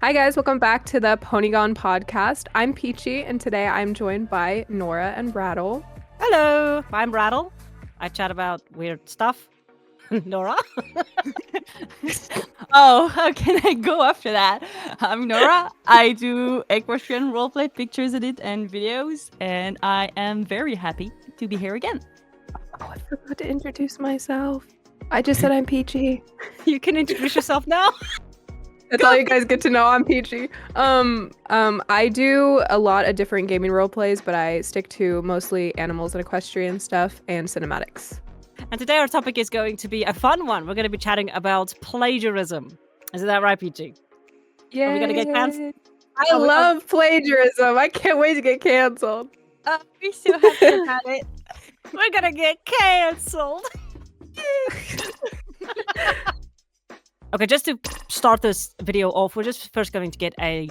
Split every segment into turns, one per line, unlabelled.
Hi guys, welcome back to the Ponygon Podcast. I'm Peachy, and today I'm joined by Nora and Rattle.
Hello, I'm Rattle. I chat about weird stuff. Nora?
Oh, how can I go after that? I'm Nora. I do equestrian roleplay pictures edit and videos, and I am very happy to be here again.
Oh, I forgot to introduce myself. I just said I'm Peachy.
You can introduce yourself now.
That's all you guys get to know. I'm Peachy. I do a lot of different gaming role plays, but I stick to mostly animals and equestrian stuff and cinematics.
And today our topic is going to be a fun one. We're going to be chatting about plagiarism. Isn't that right, Peachy?
Yeah.
Are we going to get cancelled?
I love plagiarism. I can't wait to get canceled.
We still have to have it.
We're going to get cancelled. Okay, just to start this video off, we're just first going to get a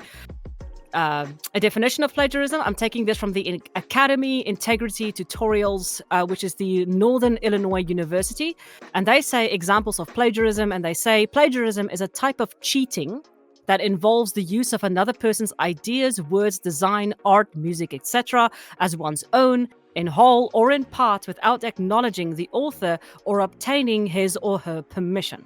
definition of plagiarism. I'm taking this from the Academy Integrity Tutorials, which is the Northern Illinois University. And they say examples of plagiarism, and they say plagiarism is a type of cheating that involves the use of another person's ideas, words, design, art, music, etc. as one's own, in whole or in part, without acknowledging the author or obtaining his or her permission.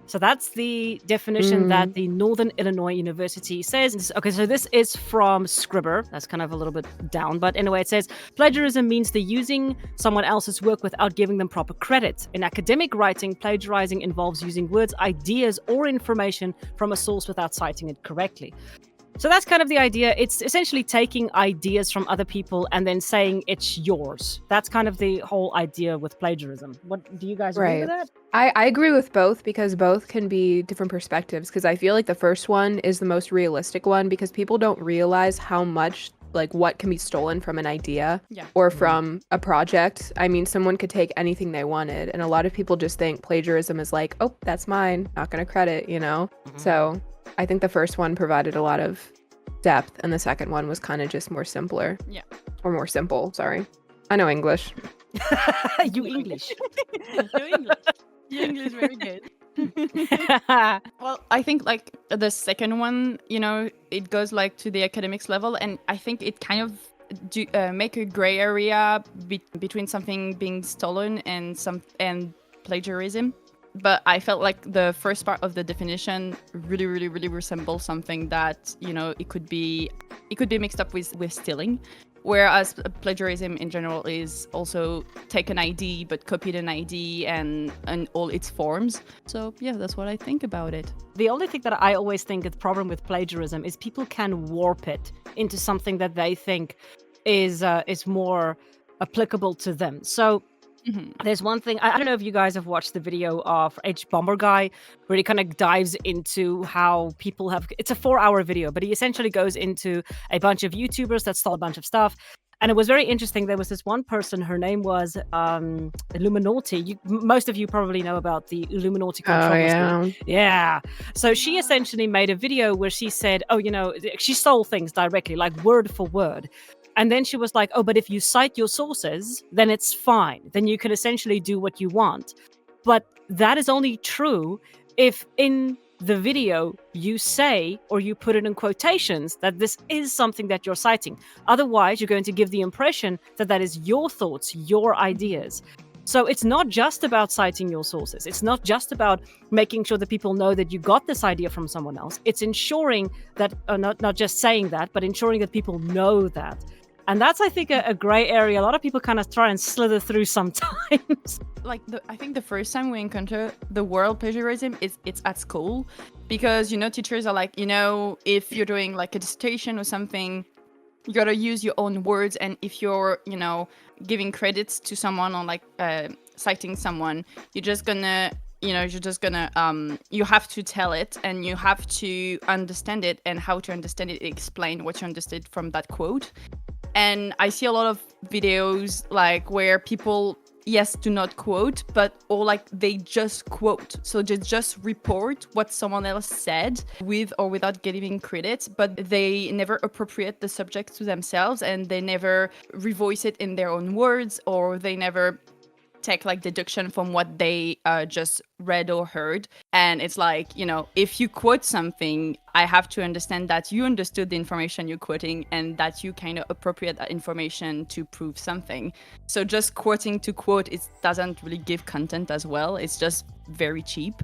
So that's the definition that the Northern Illinois University says. Okay, so this is from Scribber. That's kind of a little bit down. But anyway, it says, plagiarism means the using someone else's work without giving them proper credit. In academic writing, plagiarizing involves using words, ideas, or information from a source without citing it correctly. So that's kind of the idea. It's essentially taking ideas from other people and then saying it's yours. That's kind of the whole idea with plagiarism. What do you guys agree with that?
I agree with both because both can be different perspectives, because I feel like the first one is the most realistic one because people don't realize how much what can be stolen from an idea or from a project. I mean, someone could take anything they wanted, and a lot of people just think plagiarism is like, oh, that's mine, not gonna credit, you know? So I think the first one provided a lot of depth, and the second one was kind of just more simpler.
Yeah.
Or more simple, sorry. I know English.
You English.
Your English. Your English is very good. Well, I think the second one, it goes to the academics level, and I think it kind of make a gray area between something being stolen and plagiarism. But I felt like the first part of the definition really, really, really resembles something that, it could be mixed up with stealing. Whereas plagiarism in general is also take an ID, but copied an ID and all its forms. So yeah, that's what I think about it.
The only thing that I always think is the problem with plagiarism is people can warp it into something that they think is more applicable to them. So there's one thing, I don't know if you guys have watched the video of H Bomber Guy, where he kind of dives into how people have, it's a 4-hour video, but he essentially goes into a bunch of YouTubers that stole a bunch of stuff. And it was very interesting. There was this one person, her name was Illuminati. Most of you probably know about the Illuminati controversy.
Oh,
Yeah. So she essentially made a video where she said, she stole things directly, like word for word. And then she was like, oh, but if you cite your sources, then it's fine. Then you can essentially do what you want. But that is only true if in the video you say, or you put it in quotations, that this is something that you're citing. Otherwise, you're going to give the impression that that is your thoughts, your ideas. So it's not just about citing your sources. It's not just about making sure that people know that you got this idea from someone else. It's ensuring that, not just saying that, but ensuring that people know that. And that's, I think, a gray area. A lot of people kind of try and slither through sometimes.
I think the first time we encounter the word plagiarism it's at school, because teachers are like, if you're doing a dissertation or something, you gotta use your own words, and if you're giving credits to someone or citing someone, you're just gonna you have to tell it, and you have to understand it, and how to understand it, explain what you understood from that quote. And I see a lot of videos where people, yes, do not quote, or they just quote. So they just report what someone else said with or without giving credit, but they never appropriate the subject to themselves, and they never revoice it in their own words, or they never take like deduction from what they just read or heard. And it's like, you know, if you quote something, I have to understand that you understood the information you're quoting and that you kind of appropriate that information to prove something. So just quoting to quote, it doesn't really give content as well. It's just very cheap.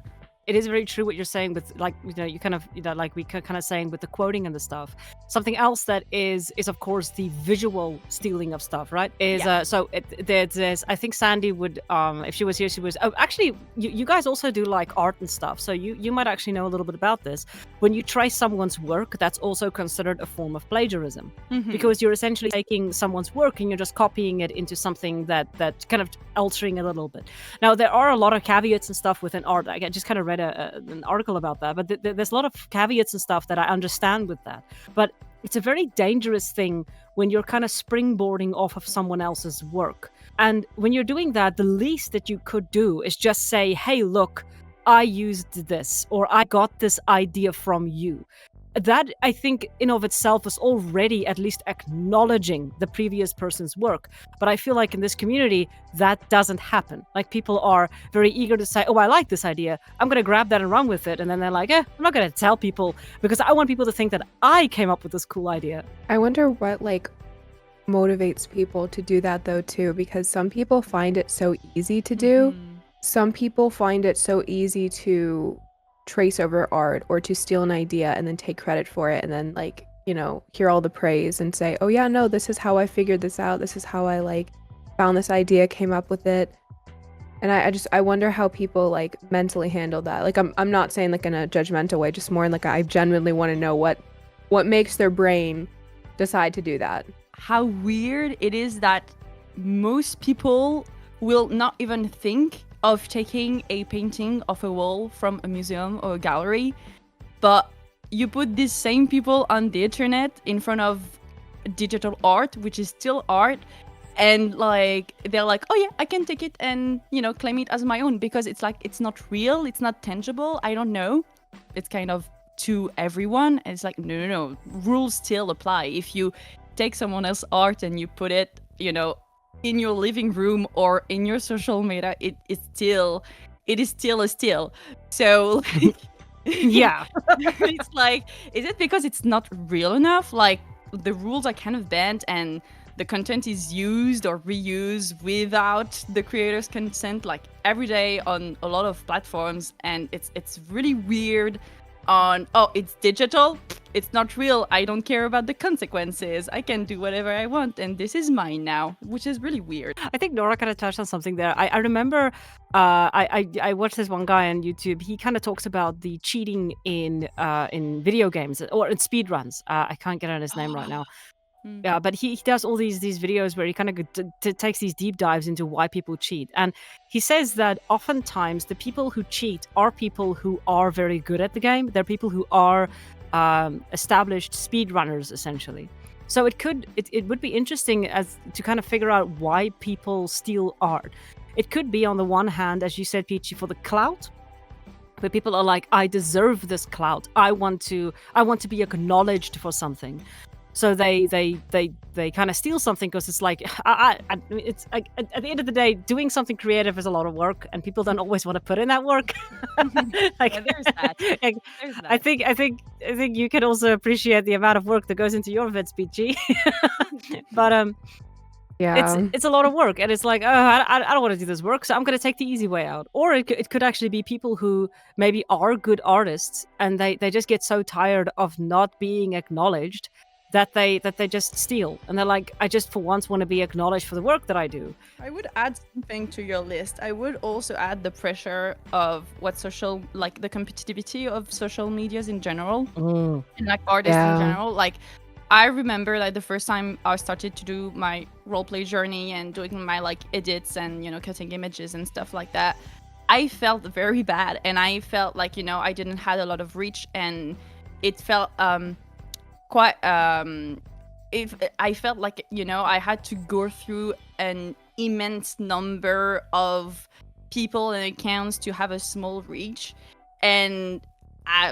It is very true what you're saying with, like, you know, you kind of, you know, like we kind of saying with the quoting and the stuff. Something else that is of course the visual stealing of stuff, right? Is so there's I think Sandy would if she was here, she was actually you guys also do like art and stuff, so you might actually know a little bit about this. When you trace someone's work, that's also considered a form of plagiarism, because you're essentially taking someone's work and you're just copying it into something that kind of altering a little bit. Now there are a lot of caveats and stuff within art. I just kind of read an article about that, but there's a lot of caveats and stuff that I understand with that. But it's a very dangerous thing when you're kind of springboarding off of someone else's work. And when you're doing that, the least that you could do is just say, hey, look, I used this, or I got this idea from you. That, I think, in of itself is already at least acknowledging the previous person's work. But I feel like in this community, that doesn't happen. Like, people are very eager to say, oh, I like this idea. I'm going to grab that and run with it. And then they're like, I'm not going to tell people because I want people to think that I came up with this cool idea.
I wonder what, like, motivates people to do that, though, too, because some people find it so easy to do. Some people find it so easy to trace over art or to steal an idea and then take credit for it and then, like, you know, hear all the praise and say, oh yeah, no, this is how I figured this out, this is how I like found this idea, came up with it. And I wonder how people like mentally handle that. Like, I'm not saying like in a judgmental way, just more in like I genuinely want to know what makes their brain decide to do that.
How weird it is that most people will not even think of taking a painting off a wall from a museum or a gallery, but you put these same people on the internet in front of digital art, which is still art, and like they're like, oh yeah, I can take it and, you know, claim it as my own, because it's like, it's not real, it's not tangible, I don't know. It's kind of to everyone, and it's like, no, rules still apply. If you take someone else's art and you put it, you know, in your living room or in your social media, it is still a steal. So like,
yeah.
It's like, is it because it's not real enough? Like, the rules are kind of bent and the content is used or reused without the creator's consent, like every day on a lot of platforms, and it's really weird. On, oh, it's digital, it's not real, I don't care about the consequences, I can do whatever I want and this is mine now, which is really weird.
I think Nora kind of touched on something there. I remember I watched this one guy on YouTube. He kind of talks about the cheating in video games or in speedruns. I can't get on his name right now. Yeah, but he does all these videos where he kind of takes these deep dives into why people cheat. And he says that oftentimes the people who cheat are people who are very good at the game. They're people who are established speedrunners, essentially. So it would be interesting as to kind of figure out why people steal art. It could be, on the one hand, as you said, Peachy, for the clout. Where people are like, I deserve this clout. I want to be acknowledged for something. So they kind of steal something because it's like, it's like, at the end of the day, doing something creative is a lot of work, and people don't always want to put in that work.
Like, yeah, there's that.
Like, there's that. I think you can also appreciate the amount of work that goes into your vids, Peachy. But yeah, it's a lot of work, and it's like, oh, I don't want to do this work, so I'm going to take the easy way out. Or it could actually be people who maybe are good artists, and they just get so tired of not being acknowledged that they just steal, and they're like, I just for once want to be acknowledged for the work that I do.
I would add something to your list. I would also add the pressure of what social, like the competitivity of social medias in general, and like artists in general. Like, I remember like the first time I started to do my roleplay journey and doing my like edits and, you know, cutting images and stuff like that, I felt very bad, and I felt like, you know, I didn't have a lot of reach, and it felt quite if I felt like, you know, I had to go through an immense number of people and accounts to have a small reach, and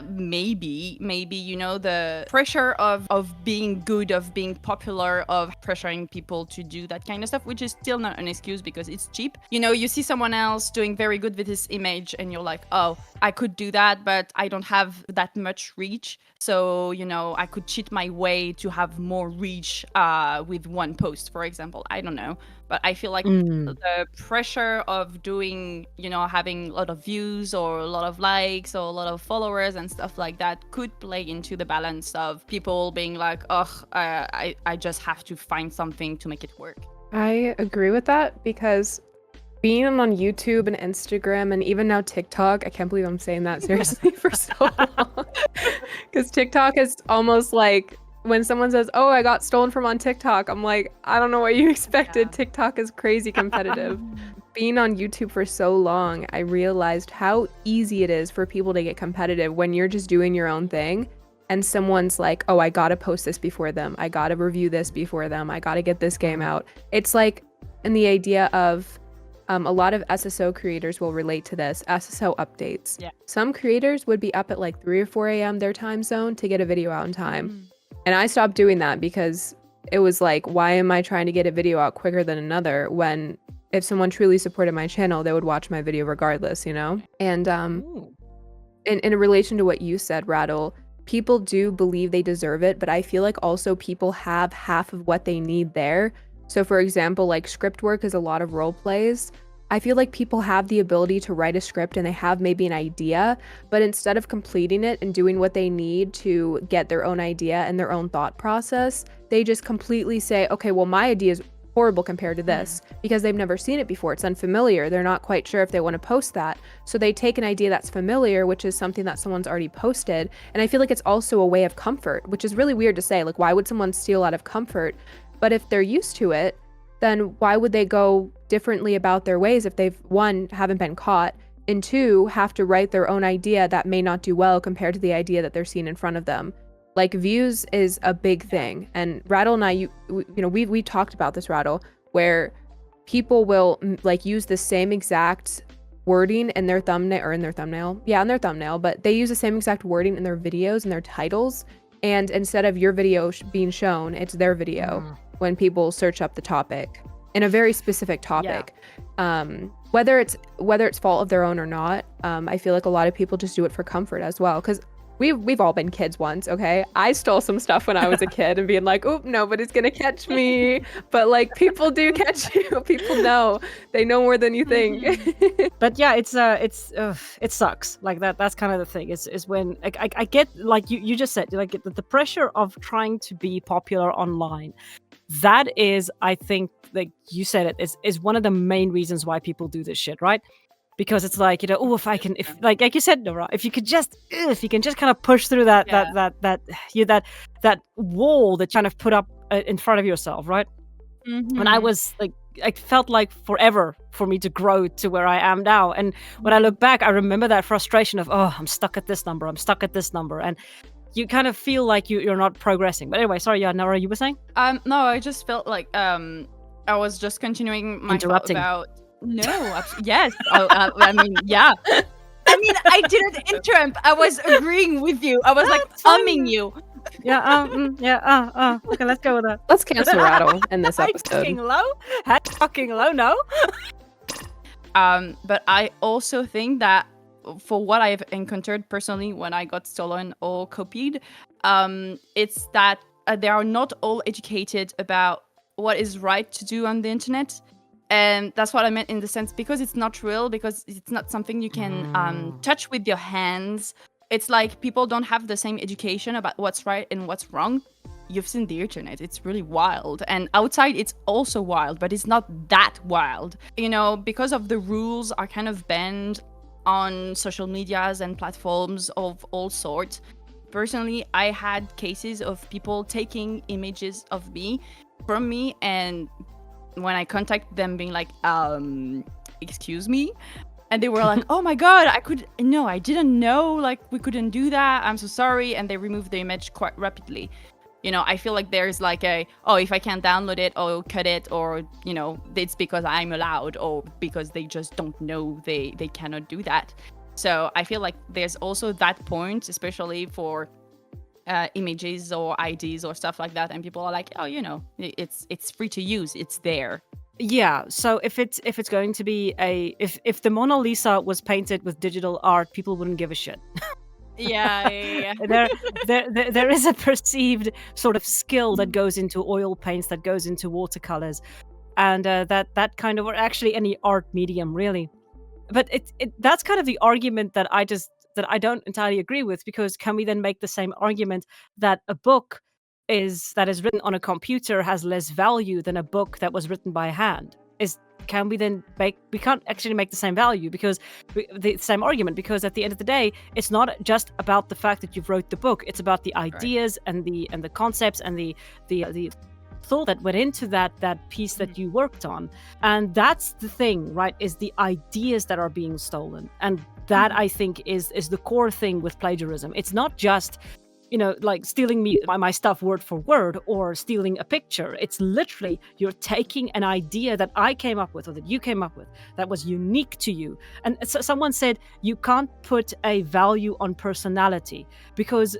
maybe the pressure of being good, of being popular, of pressuring people to do that kind of stuff, which is still not an excuse because it's cheap. You see someone else doing very good with his image and you're like, oh, I could do that, but I don't have that much reach, so I could cheat my way to have more reach with one post, for example. I don't know, but I feel like the pressure of doing, having a lot of views or a lot of likes or a lot of followers and stuff like that could play into the balance of people being like, I just have to find something to make it work.
I agree with that because being on YouTube and Instagram and even now TikTok, I can't believe I'm saying that seriously for so long. Because TikTok is almost like when someone says, oh, I got stolen from on TikTok, I'm like, I don't know what you expected. Yeah. TikTok is crazy competitive. Being on YouTube for so long, I realized how easy it is for people to get competitive when you're just doing your own thing. And someone's like, oh, I gotta post this before them. I gotta review this before them. I gotta get this game out. It's like, in the idea of, a lot of SSO creators will relate to this. SSO updates. Yeah. Some creators would be up at like 3 or 4 a.m. their time zone to get a video out in time. And I stopped doing that because it was like, why am I trying to get a video out quicker than another when if someone truly supported my channel, they would watch my video regardless, And in relation to what you said, Rattle, people do believe they deserve it, but I feel like also people have half of what they need there. So for example, like script work is a lot of role plays. I feel like people have the ability to write a script and they have maybe an idea, but instead of completing it and doing what they need to get their own idea and their own thought process, they just completely say, okay, well, my idea is horrible compared to this because they've never seen it before. It's unfamiliar. They're not quite sure if they want to post that. So they take an idea that's familiar, which is something that someone's already posted. And I feel like it's also a way of comfort, which is really weird to say. Like, why would someone steal out of comfort? But if they're used to it, then why would they go differently about their ways if they've, one, haven't been caught, and two, have to write their own idea that may not do well compared to the idea that they're seeing in front of them? Like, views is a big thing. And Rattle and I, we talked about this, Rattle, where people will like use the same exact wording in their thumbnail, but they use the same exact wording in their videos and their titles. And instead of your video being shown, it's their video when people search up the topic in a very specific topic. Whether it's fault of their own or not, I feel like a lot of people just do it for comfort as well. Because we've all been kids once, okay? I stole some stuff when I was a kid and being like, oop, nobody's gonna catch me. But like, people do catch you. People know. They know more than you think.
But yeah, it sucks. Like that's kind of the thing. Is when I get, like you just said, like the pressure of trying to be popular online. That is, I think, like you said it, is one of the main reasons why people do this shit, right? Because it's like, if like you said, Nora, if you can just kind of push through that wall that kind of put up in front of yourself, right? When I was like, it felt like forever for me to grow to where I am now. And when I look back, I remember that frustration of, I'm stuck at this number, and you kind of feel like you're not progressing. But anyway, sorry, Nora, you were saying?
No, I just felt like I was just continuing my thought about. No, yes. I mean, yeah. I mean, I didn't interrupt. I was agreeing with you. I was like thumbing you.
Yeah. Okay, let's go with that.
Let's cancel Rattle in this episode.
Fucking low, no.
But I also think that for what I've encountered personally when I got stolen or copied, it's that they are not all educated about what is right to do on the internet. And that's what I meant in the sense, because it's not real, because it's not something you can touch with your hands. It's like people don't have the same education about what's right and what's wrong. You've seen the internet. It's really wild. And outside, it's also wild, but it's not that wild. Because of the rules are kind of banned on social medias and platforms of all sorts. Personally, I had cases of people taking images of me from me, and when I contacted them being like, excuse me, and they were like, oh my god, I didn't know, like, we couldn't do that, I'm so sorry, and they removed the image quite rapidly. I feel like there's like if I can't download it or cut it, or it's because I'm allowed, or because they just don't know they cannot do that. So I feel like there's also that point, especially for images or IDs or stuff like that, and people are like, oh, it's free to use, it's there.
Yeah, so if it's going to be if the Mona Lisa was painted with digital art, people wouldn't give a shit.
Yeah.
There is a perceived sort of skill that goes into oil paints, that goes into watercolors, and that kind of, or actually any art medium really. But that's kind of the argument that I don't entirely agree with, because can we then make the same argument that a book that is written on a computer has less value than a book that was written by hand? We can't actually make the same value, because the same argument, because at the end of the day, it's not just about the fact that you've wrote the book, it's about the ideas and the concepts and the thought that went into that piece that you worked on. And that's the thing, right, is the ideas that are being stolen. And that I think is the core thing with plagiarism. It's not just like stealing my stuff word for word, or stealing a picture. It's literally you're taking an idea that I came up with, or that you came up with, that was unique to you. And so someone said you can't put a value on personality, because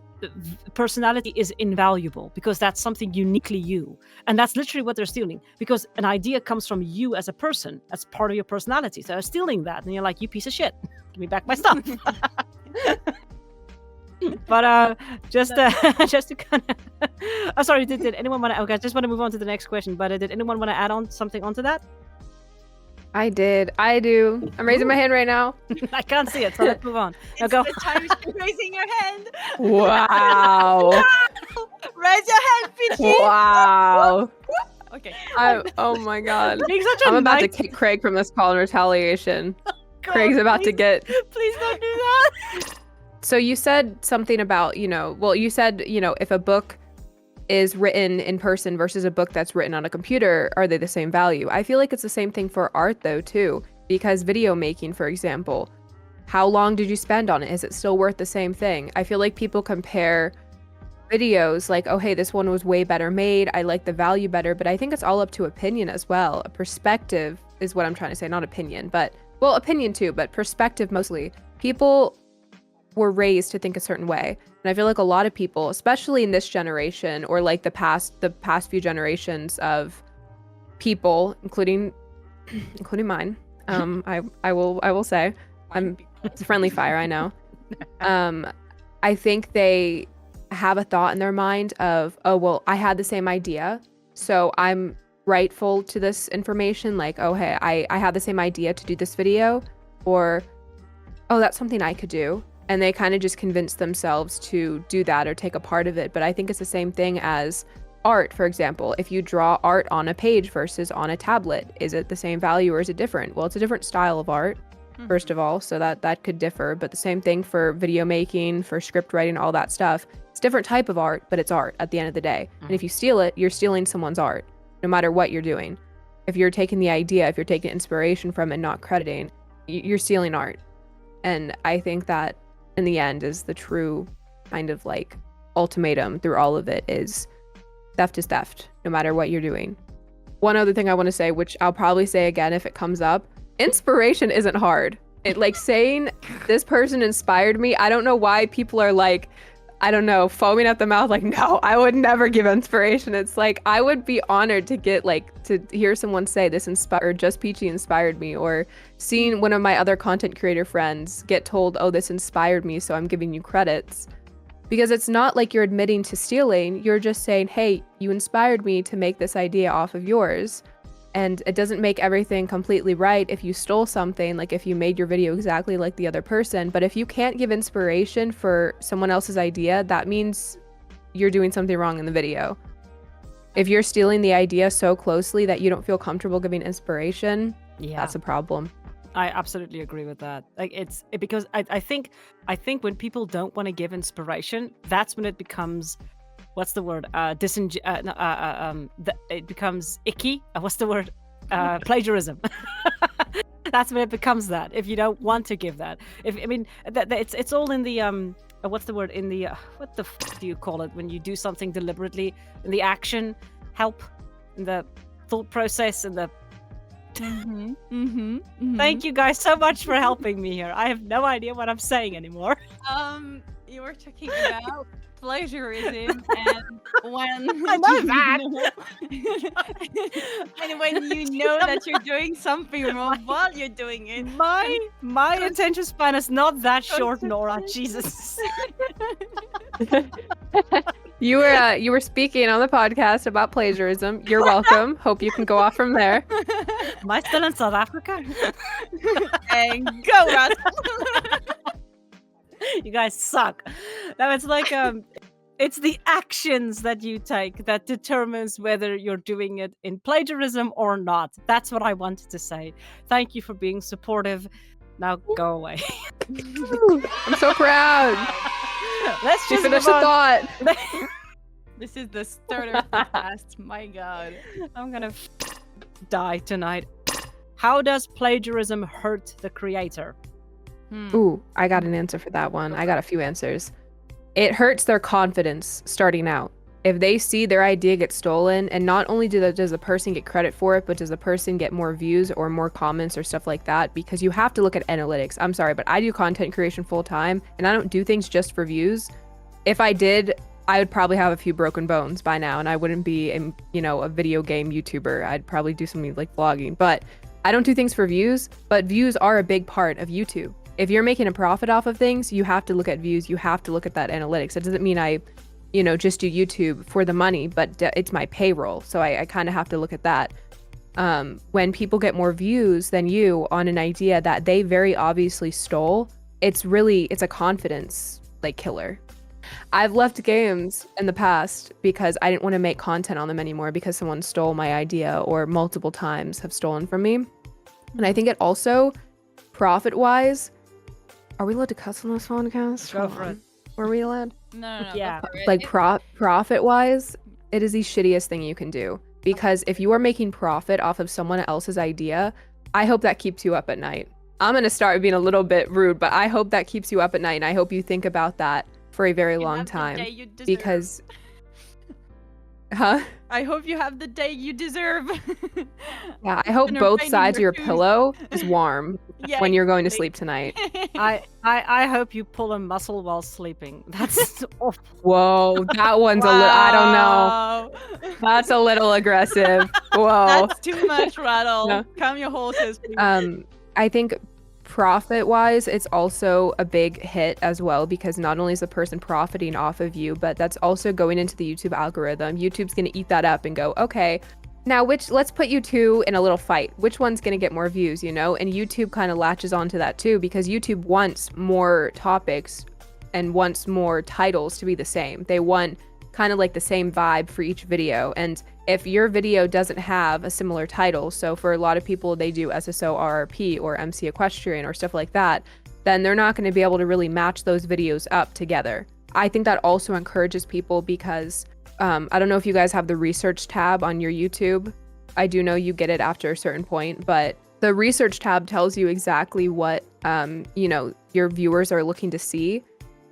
personality is invaluable, because that's something uniquely you. And that's literally what they're stealing, because an idea comes from you as a person. That's part of your personality. So they're stealing that, and you're like, you piece of shit, give me back my stuff. But just to kind of I'm sorry, did anyone want to, okay, I just want to move on to the next question, but did anyone want to add on something onto that?
I do. I'm raising my hand right now.
I can't see it, so let's move on. Now go.
The time you're raising your hand.
Wow.
Raise your hand, Peachy.
Wow.
Okay.
Oh my god.
Being such a
I'm about to
nice-
kick Craig from this call in retaliation.
God,
Craig's about to get.
Please don't do that.
So you said something about, you said, if a book is written in person versus a book that's written on a computer, are they the same value? I feel like it's the same thing for art though too, because video making, for example, how long did you spend on it? Is it still worth the same thing? I feel like people compare videos like, oh, hey, this one was way better made, I like the value better, but I think it's all up to opinion as well. A perspective is what I'm trying to say, not opinion, but, well, opinion too, but perspective mostly. People were raised to think a certain way, and I feel like a lot of people, especially in this generation, or like the past few generations of people, including mine, I will say, it's a friendly fire, I know. I think they have a thought in their mind of, oh, well, I had the same idea, so I'm rightful to this information. Like, oh, hey, I had the same idea to do this video, or, oh, that's something I could do. And they kind of just convince themselves to do that or take a part of it. But I think it's the same thing as art, for example. If you draw art on a page versus on a tablet, is it the same value or is it different? Well, it's a different style of art, first of all, so that could differ. But the same thing for video making, for script writing, all that stuff. It's a different type of art, but it's art at the end of the day. And if you steal it, you're stealing someone's art, no matter what you're doing. If you're taking the idea, if you're taking inspiration from it and not crediting, you're stealing art. And I think that in the end is the true kind of like ultimatum through all of it, is theft is theft, no matter what you're doing. One other thing I want to say, which I'll probably say again if it comes up, inspiration isn't hard. It, like, saying this person inspired me, I don't know why people are like, I don't know, foaming at the mouth like, no, I would never give inspiration. It's like, I would be honored to get, like, to hear someone say this Just Peachy inspired me, or seeing one of my other content creator friends get told, oh, this inspired me, so I'm giving you credits. Because it's not like you're admitting to stealing, you're just saying, hey, you inspired me to make this idea off of yours. And it doesn't make everything completely right if you stole something, like if you made your video exactly like the other person. But if you can't give inspiration for someone else's idea, that means you're doing something wrong in the video. If you're stealing the idea so closely that you don't feel comfortable giving inspiration, that's a problem.
I absolutely agree with that. Like, because I think when people don't want to give inspiration, that's when it becomes, what's the word? It becomes icky. What's the word? Plagiarism. That's when it becomes that. If you don't want to give that, it's all in the what's the word? In the what the do you call it when you do something deliberately? In the action, help, in the thought process, in the Thank you guys so much for helping me here. I have no idea what I'm saying anymore.
You were talking about plagiarism and when
I know that.
and when you know that you're doing something wrong while you're doing it.
My attention span is not that short, Nora. Jesus.
You were speaking on the podcast about plagiarism. You're welcome. Hope you can go off from there.
Am I still in South Africa?
And go, Russ.
You guys suck. No, it's like it's the actions that you take that determines whether you're doing it in plagiarism or not. That's what I wanted to say. Thank you for being supportive. Now go away.
I'm so proud.
Let's just
finish the thought.
This is the starter podcast. My God.
I'm gonna die tonight. How does plagiarism hurt the creator?
Ooh, I got an answer for that one. I got a few answers. It hurts their confidence starting out. If they see their idea get stolen, and not only does the person get credit for it, but does the person get more views or more comments or stuff like that, because you have to look at analytics. I'm sorry, but I do content creation full time, and I don't do things just for views. If I did, I would probably have a few broken bones by now, and I wouldn't be a video game YouTuber. I'd probably do something like vlogging, but I don't do things for views, but views are a big part of YouTube. If you're making a profit off of things, you have to look at views. You have to look at that analytics. It doesn't mean I, just do YouTube for the money, but it's my payroll. So I kind of have to look at that. When people get more views than you on an idea that they very obviously stole, it's a confidence killer. I've left games in the past because I didn't want to make content on them anymore because someone stole my idea or multiple times have stolen from me. And I think it also, profit-wise, are we allowed to cuss on this podcast?
Go for it.
Were we allowed?
No.
Yeah.
Profit-wise, it is the shittiest thing you can do. Because if you are making profit off of someone else's idea, I hope that keeps you up at night. I'm going to start being a little bit rude, but I hope that keeps you up at night, and I hope you think about that for a very long time. Because... Huh?
I hope you have the day you deserve.
Yeah, I hope both sides of your pillow is warm when you're going to sleep tonight.
I hope you pull a muscle while sleeping. That's awful.
Whoa, that one's I don't know. That's a little aggressive. Whoa.
That's too much, Rattle. No. Calm your horses, please.
I think profit-wise, it's also a big hit as well, because not only is the person profiting off of you, but that's also going into the YouTube algorithm. YouTube's going to eat that up and go, okay, now let's put you two in a little fight. Which one's going to get more views, And YouTube kind of latches onto that too, because YouTube wants more topics and wants more titles to be the same. They want kind of the same vibe for each video. And if your video doesn't have a similar title, so for a lot of people, they do SSO RRP or MC Equestrian or stuff like that, then they're not going to be able to really match those videos up together. I think that also encourages people because I don't know if you guys have the research tab on your YouTube. I do know you get it after a certain point, but the research tab tells you exactly what, your viewers are looking to see.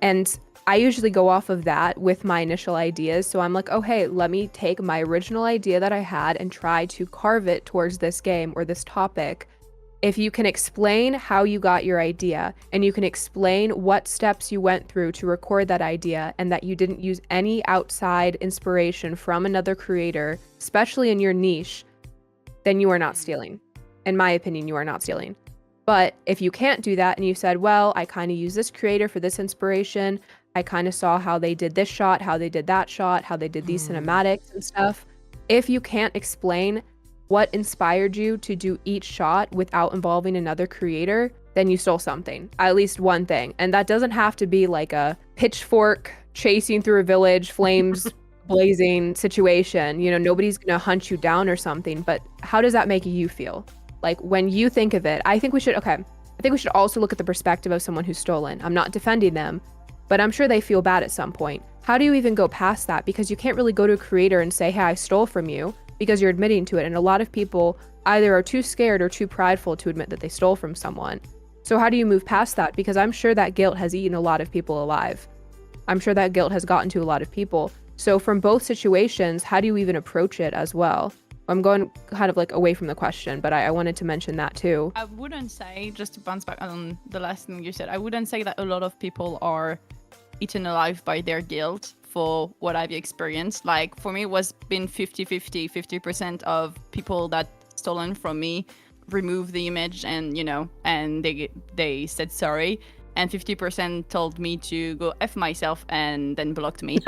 And I usually go off of that with my initial ideas. So I'm like, oh, hey, let me take my original idea that I had and try to carve it towards this game or this topic. If you can explain how you got your idea and you can explain what steps you went through to record that idea and that you didn't use any outside inspiration from another creator, especially in your niche, then you are not stealing. In my opinion, you are not stealing. But if you can't do that and you said, well, I kind of use this creator for this inspiration, I kind of saw how they did this shot, how they did that shot, how they did these cinematics and stuff. If you can't explain what inspired you to do each shot without involving another creator, then you stole something, at least one thing. And that doesn't have to be like a pitchfork chasing through a village, flames blazing situation. Nobody's going to hunt you down or something, but how does that make you feel? When you think of it, I think we should also look at the perspective of someone who's stolen. I'm not defending them, but I'm sure they feel bad at some point. How do you even go past that? Because you can't really go to a creator and say, hey, I stole from you, because you're admitting to it. And a lot of people either are too scared or too prideful to admit that they stole from someone. So how do you move past that? Because I'm sure that guilt has eaten a lot of people alive. I'm sure that guilt has gotten to a lot of people. So from both situations, how do you even approach it as well? I'm going kind of like away from the question, but I wanted to mention that too.
I wouldn't say, just to bounce back on the last thing you said, I wouldn't say that a lot of people are eaten alive by their guilt for what I've experienced. Like, for me, it was been 50-50, 50% of people that stolen from me removed the image and, you know, and they said sorry. And 50% told me to go F myself and then blocked me.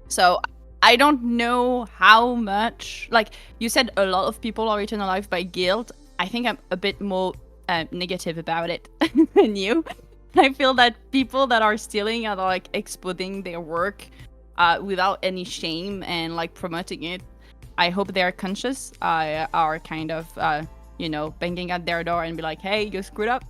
So I don't know how much, like you said, a lot of people are eaten alive by guilt. I think I'm a bit more negative about it than you. I feel that people that are stealing are like exposing their work without any shame and like promoting it. I hope they're conscious, are kind of, you know, banging at their door and be like, hey, you screwed up.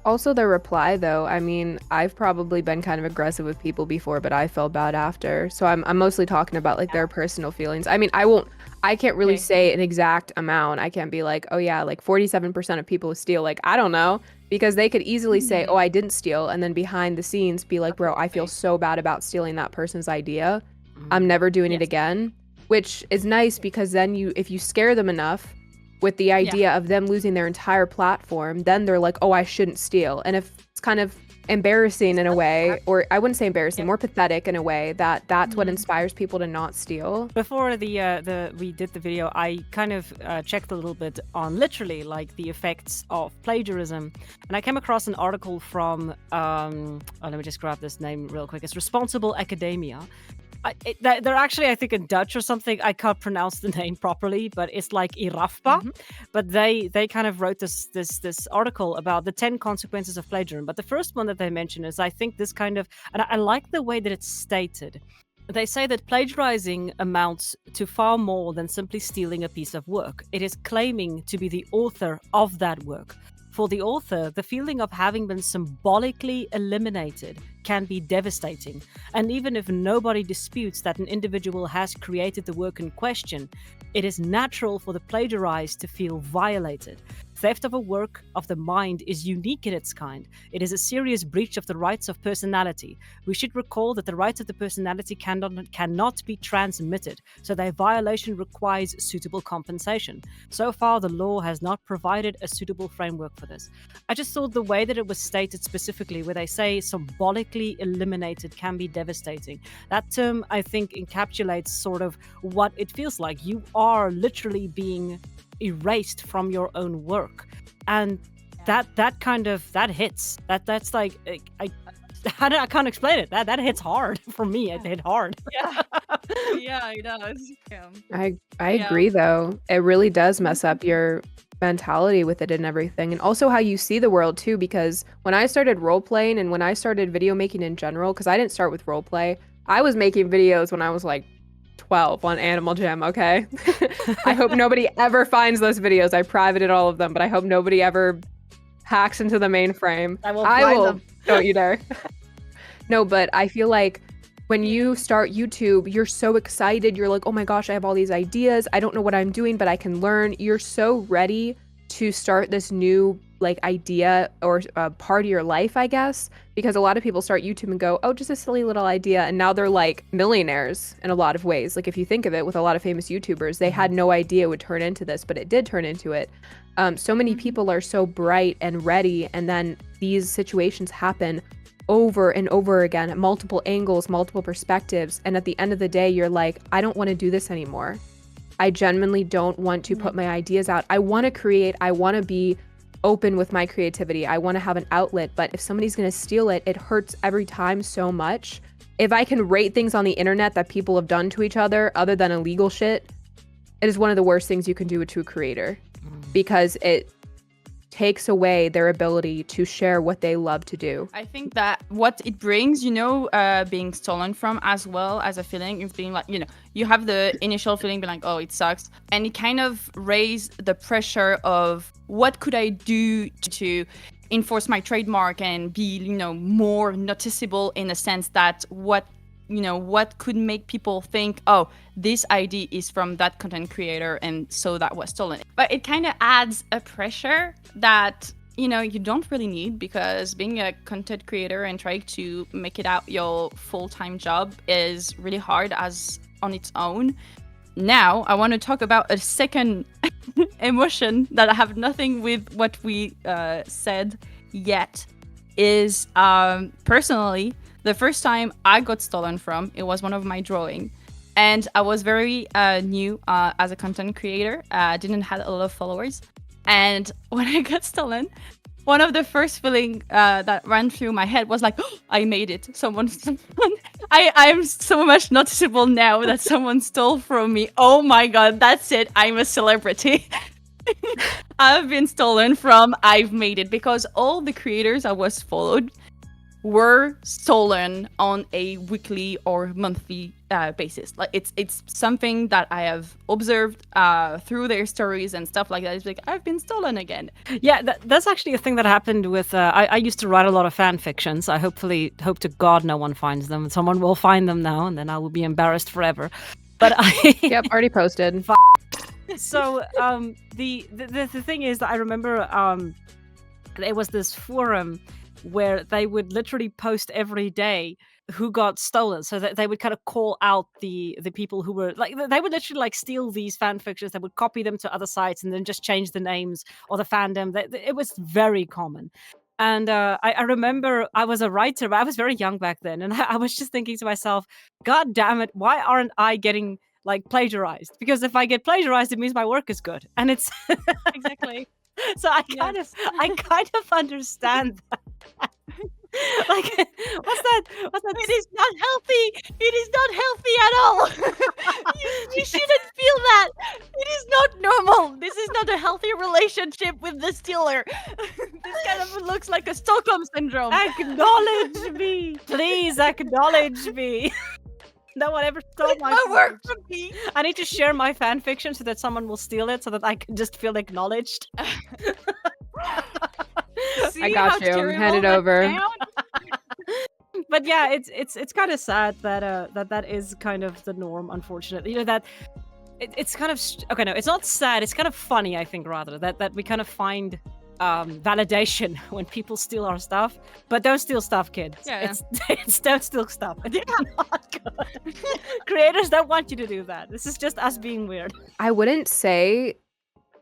Also, the reply, though, I mean, I've probably been kind of aggressive with people before, but I felt bad after. So I'm mostly talking about like their personal feelings. I mean, I can't really say an exact amount. I can't be like, oh yeah, like 47% of people steal. Like, I don't know, because they could easily say, oh, I didn't steal. And then behind the scenes be like, bro, I feel so bad about stealing that person's idea. I'm never doing it again, which is nice because then if you scare them enough with the idea of them losing their entire platform, then they're like, oh, I shouldn't steal. And if it's kind of embarrassing in a way, or I wouldn't say embarrassing, more pathetic in a way, that's what inspires people to not steal.
Before we did the video, I kind of checked a little bit on literally like the effects of plagiarism, and I came across an article from let me just grab this name real quick. It's Responsible Academia. They're actually, I think, in Dutch or something. I can't pronounce the name properly, but it's like Irafpa. But they kind of wrote this article about the 10 consequences of plagiarism. But the first one that they mention is, I think, this kind of, and I like the way that it's stated. They say that plagiarizing amounts to far more than simply stealing a piece of work. It is claiming to be the author of that work. For the author, the feeling of having been symbolically eliminated can be devastating. And even if nobody disputes that an individual has created the work in question, it is natural for the plagiarized to feel violated. Theft of a work of the mind is unique in its kind. It is a serious breach of the rights of personality. We should recall that the rights of the personality cannot be transmitted, so their violation requires suitable compensation. So far, the law has not provided a suitable framework for this. I just thought the way that it was stated specifically, where they say symbolically eliminated, can be devastating. That term, I think, encapsulates sort of what it feels like. You are literally being erased from your own work, and that hits. That's like I can't explain it. That hits hard for me. It hit hard.
Yeah, it does.
I agree, though. It really does mess up your mentality with it and everything, and also how you see the world too. Because when I started role playing and when I started video making in general, because I didn't start with role play, I was making videos when I was like 12 on Animal Jam, okay? I hope nobody ever finds those videos. I privated all of them, but I hope nobody ever hacks into the mainframe.
I will find them.
Don't you dare. No, but I feel like when you start YouTube, you're so excited. You're like, oh my gosh, I have all these ideas. I don't know what I'm doing, but I can learn. You're so ready to start this new like idea or part of your life, I guess, because a lot of people start YouTube and go, oh, just a silly little idea, and now they're like millionaires in a lot of ways. Like if you think of it, with a lot of famous YouTubers, they had no idea it would turn into this, but it did turn into it. So many people are so bright and ready, and then these situations happen over and over again at multiple angles, multiple perspectives, and at the end of the day, you're like, I don't want to do this anymore. I genuinely don't want to put my ideas out. I want to create. I want to be open with my creativity. I want to have an outlet, but if somebody's going to steal it, it hurts every time so much. If I can rate things on the internet that people have done to each other than illegal shit, it is one of the worst things you can do to a creator, because it takes away their ability to share what they love to do.
I think that what it brings, being stolen from, as well as a feeling of being like, you have the initial feeling being like, oh, it sucks. And it kind of raised the pressure of what could I do to enforce my trademark and be, more noticeable, in a sense that what could make people think, oh, this ID is from that content creator, and so that was stolen. But it kind of adds a pressure that, you don't really need, because being a content creator and trying to make it out your full-time job is really hard on its own. now I want to talk about a second emotion that have nothing with what we said yet. Is personally the first time I got stolen from, it was one of my drawing. And I was very new as a content creator. I didn't have a lot of followers. And when I got stolen, one of the first feeling that ran through my head was like, oh, I made it. Someone I'm so much noticeable now that someone stole from me. Oh my God, that's it. I'm a celebrity. I've been stolen from. I've made it, because all the creators I was followed were stolen on a weekly or monthly basis. Like it's something that I have observed through their stories and stuff like that. It's like, I've been stolen again.
Yeah, that's actually a thing that happened with. I used to write a lot of fan fictions. I hope to God no one finds them. Someone will find them now, and then I will be embarrassed forever. But
Yep, already posted.
So the thing is that I remember there was this forum where they would literally post every day who got stolen, so that they would kind of call out the people who were like, they would literally like steal these fan fictions, they would copy them to other sites and then just change the names or the fandom. It was very common. And I remember I was a writer, but I was very young back then, and I was just thinking to myself, God damn it, why aren't I getting like plagiarized? Because if I get plagiarized, it means my work is good, and it's
Exactly.
so I kind of understand that. Like, what's that?
It is not healthy. It is not healthy at all. you shouldn't feel that. It is not normal. This is not a healthy relationship with the stealer. This kind of looks like a Stockholm syndrome.
Acknowledge me, please acknowledge me. No one ever stole my
work from me.
I need to share my fan fiction so that someone will steal it, so that I can just feel acknowledged.
I got you. Hand it over.
But yeah, it's kind of sad that that is kind of the norm, unfortunately. You know, that it's kind of okay. No, it's not sad. It's kind of funny, I think, rather that we kind of find validation when people steal our stuff. But don't steal stuff, kids.
Yeah.
It's don't steal stuff. It's not good. Creators don't want you to do that. This is just us being weird.
I wouldn't say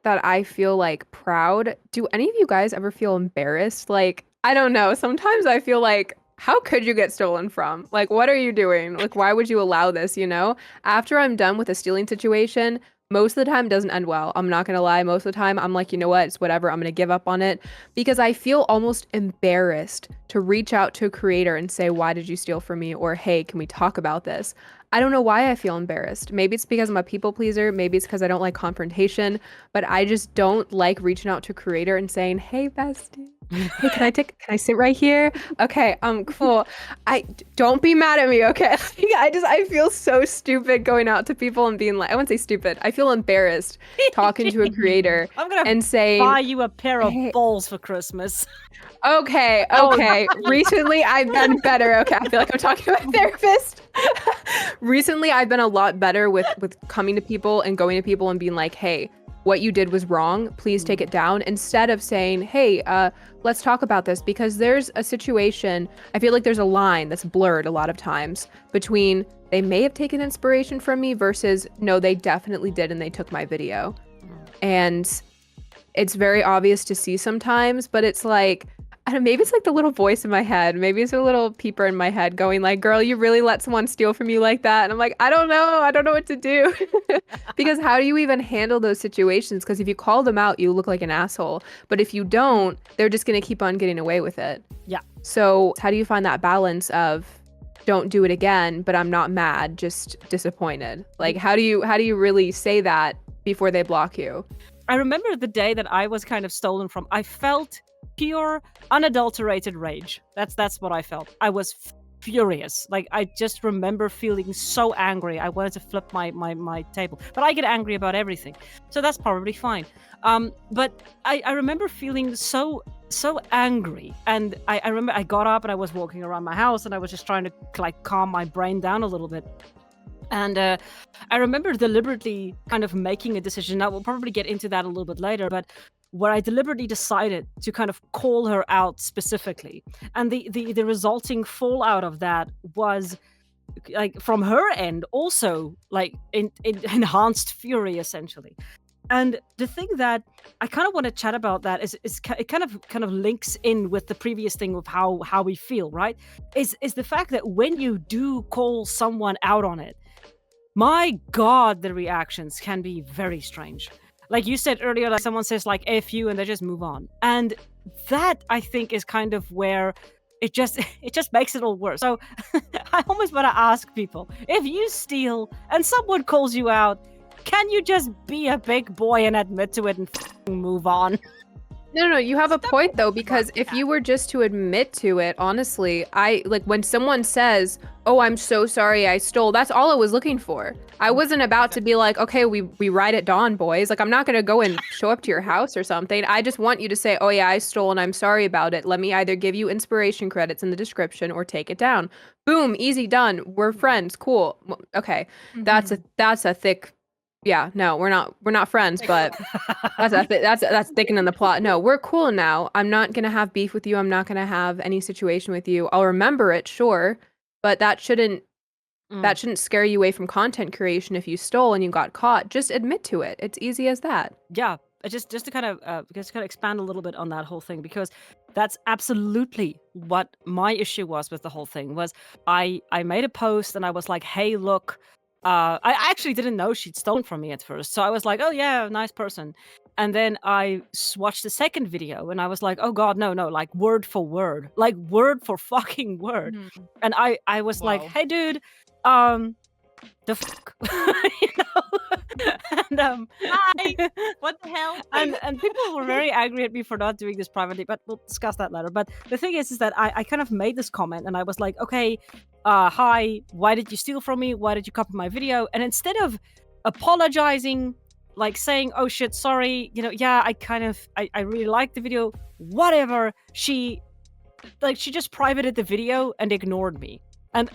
that I feel like proud. Do any of you guys ever feel embarrassed? Like, I don't know. Sometimes I feel like, how could you get stolen from? Like, what are you doing? Like, why would you allow this, you know? After I'm done with a stealing situation, most of the time it doesn't end well. I'm not gonna lie. Most of the time I'm like, you know what? It's whatever. I'm gonna give up on it, because I feel almost embarrassed to reach out to a creator and say, why did you steal from me? Or, hey, can we talk about this? I don't know why I feel embarrassed. Maybe it's because I'm a people pleaser. Maybe it's because I don't like confrontation, but I just don't like reaching out to a creator and saying, hey, bestie. Hey, can I sit right here? Okay, cool. Don't be mad at me, okay? I feel so stupid going out to people and being like, I wouldn't say stupid. I feel embarrassed talking to a creator and saying,
buy you a pair of balls for Christmas.
Okay. Recently, I've been better. Okay, I feel like I'm talking to a therapist. Recently, I've been a lot better with coming to people and going to people and being like, hey, what you did was wrong. Please take it down. Instead of saying, hey, let's talk about this, because there's a situation. I feel like there's a line that's blurred a lot of times between they may have taken inspiration from me versus no, they definitely did and they took my video. And it's very obvious to see sometimes, but it's like, I don't know, maybe it's like the little voice in my head. Maybe it's a little peeper in my head going like, girl, you really let someone steal from you like that? And I'm like, I don't know what to do. Because how do you even handle those situations? Because if you call them out, you look like an asshole. But if you don't, they're just going to keep on getting away with it.
Yeah.
So how do you find that balance of don't do it again, but I'm not mad, just disappointed? Like, how do you really say that before they block you?
I remember the day that I was kind of stolen from. I felt pure, unadulterated rage. That's what I felt. I was furious. Like, I just remember feeling so angry. I wanted to flip my table. But I get angry about everything, so that's probably fine. But I remember feeling so angry, and I remember I got up and I was walking around my house and I was just trying to like calm my brain down a little bit. And I remember deliberately kind of making a decision. Now, we'll probably get into that a little bit later, but where I deliberately decided to kind of call her out specifically. And the resulting fallout of that was like from her end also like in enhanced fury essentially. And the thing that I kind of want to chat about that is it kind of links in with the previous thing of how we feel, right? Is the fact that when you do call someone out on it, my God, the reactions can be very strange. Like you said earlier, like someone says like F you and they just move on. And that I think is kind of where it just makes it all worse. So I almost want to ask people, if you steal and someone calls you out, can you just be a big boy and admit to it and move on?
No, you have a point though, because if you were just to admit to it, honestly, I like when someone says, "Oh, I'm so sorry I stole," that's all I was looking for. I wasn't about to be like, "Okay, we ride at dawn, boys." Like I'm not gonna go and show up to your house or something. I just want you to say, "Oh yeah, I stole and I'm sorry about it. Let me either give you inspiration credits in the description or take it down." Boom, easy done. We're friends. Cool. Okay. That's a thick. Yeah, no, we're not friends, but that's thickening the plot. No, we're cool now. I'm not gonna have beef with you. I'm not gonna have any situation with you. I'll remember it, sure, but that shouldn't scare you away from content creation if you stole and you got caught. Just admit to it. It's easy as that.
Yeah, just to kind of expand a little bit on that whole thing, because that's absolutely what my issue was with the whole thing. Was I made a post and I was like, hey, look. I actually didn't know she'd stolen from me at first. So I was like, oh yeah, nice person. And then I watched the second video and I was like, oh God, no, like word for word, like word for fucking word. And I was like, hey dude, the fuck, you know? And
hi, what the hell?
and people were very angry at me for not doing this privately, but we'll discuss that later. But the thing is that I kind of made this comment and I was like, okay, hi, why did you steal from me? Why did you copy my video? And instead of apologizing, like saying, oh shit, sorry, you know, yeah, I really liked the video, whatever, she just privated the video and ignored me. And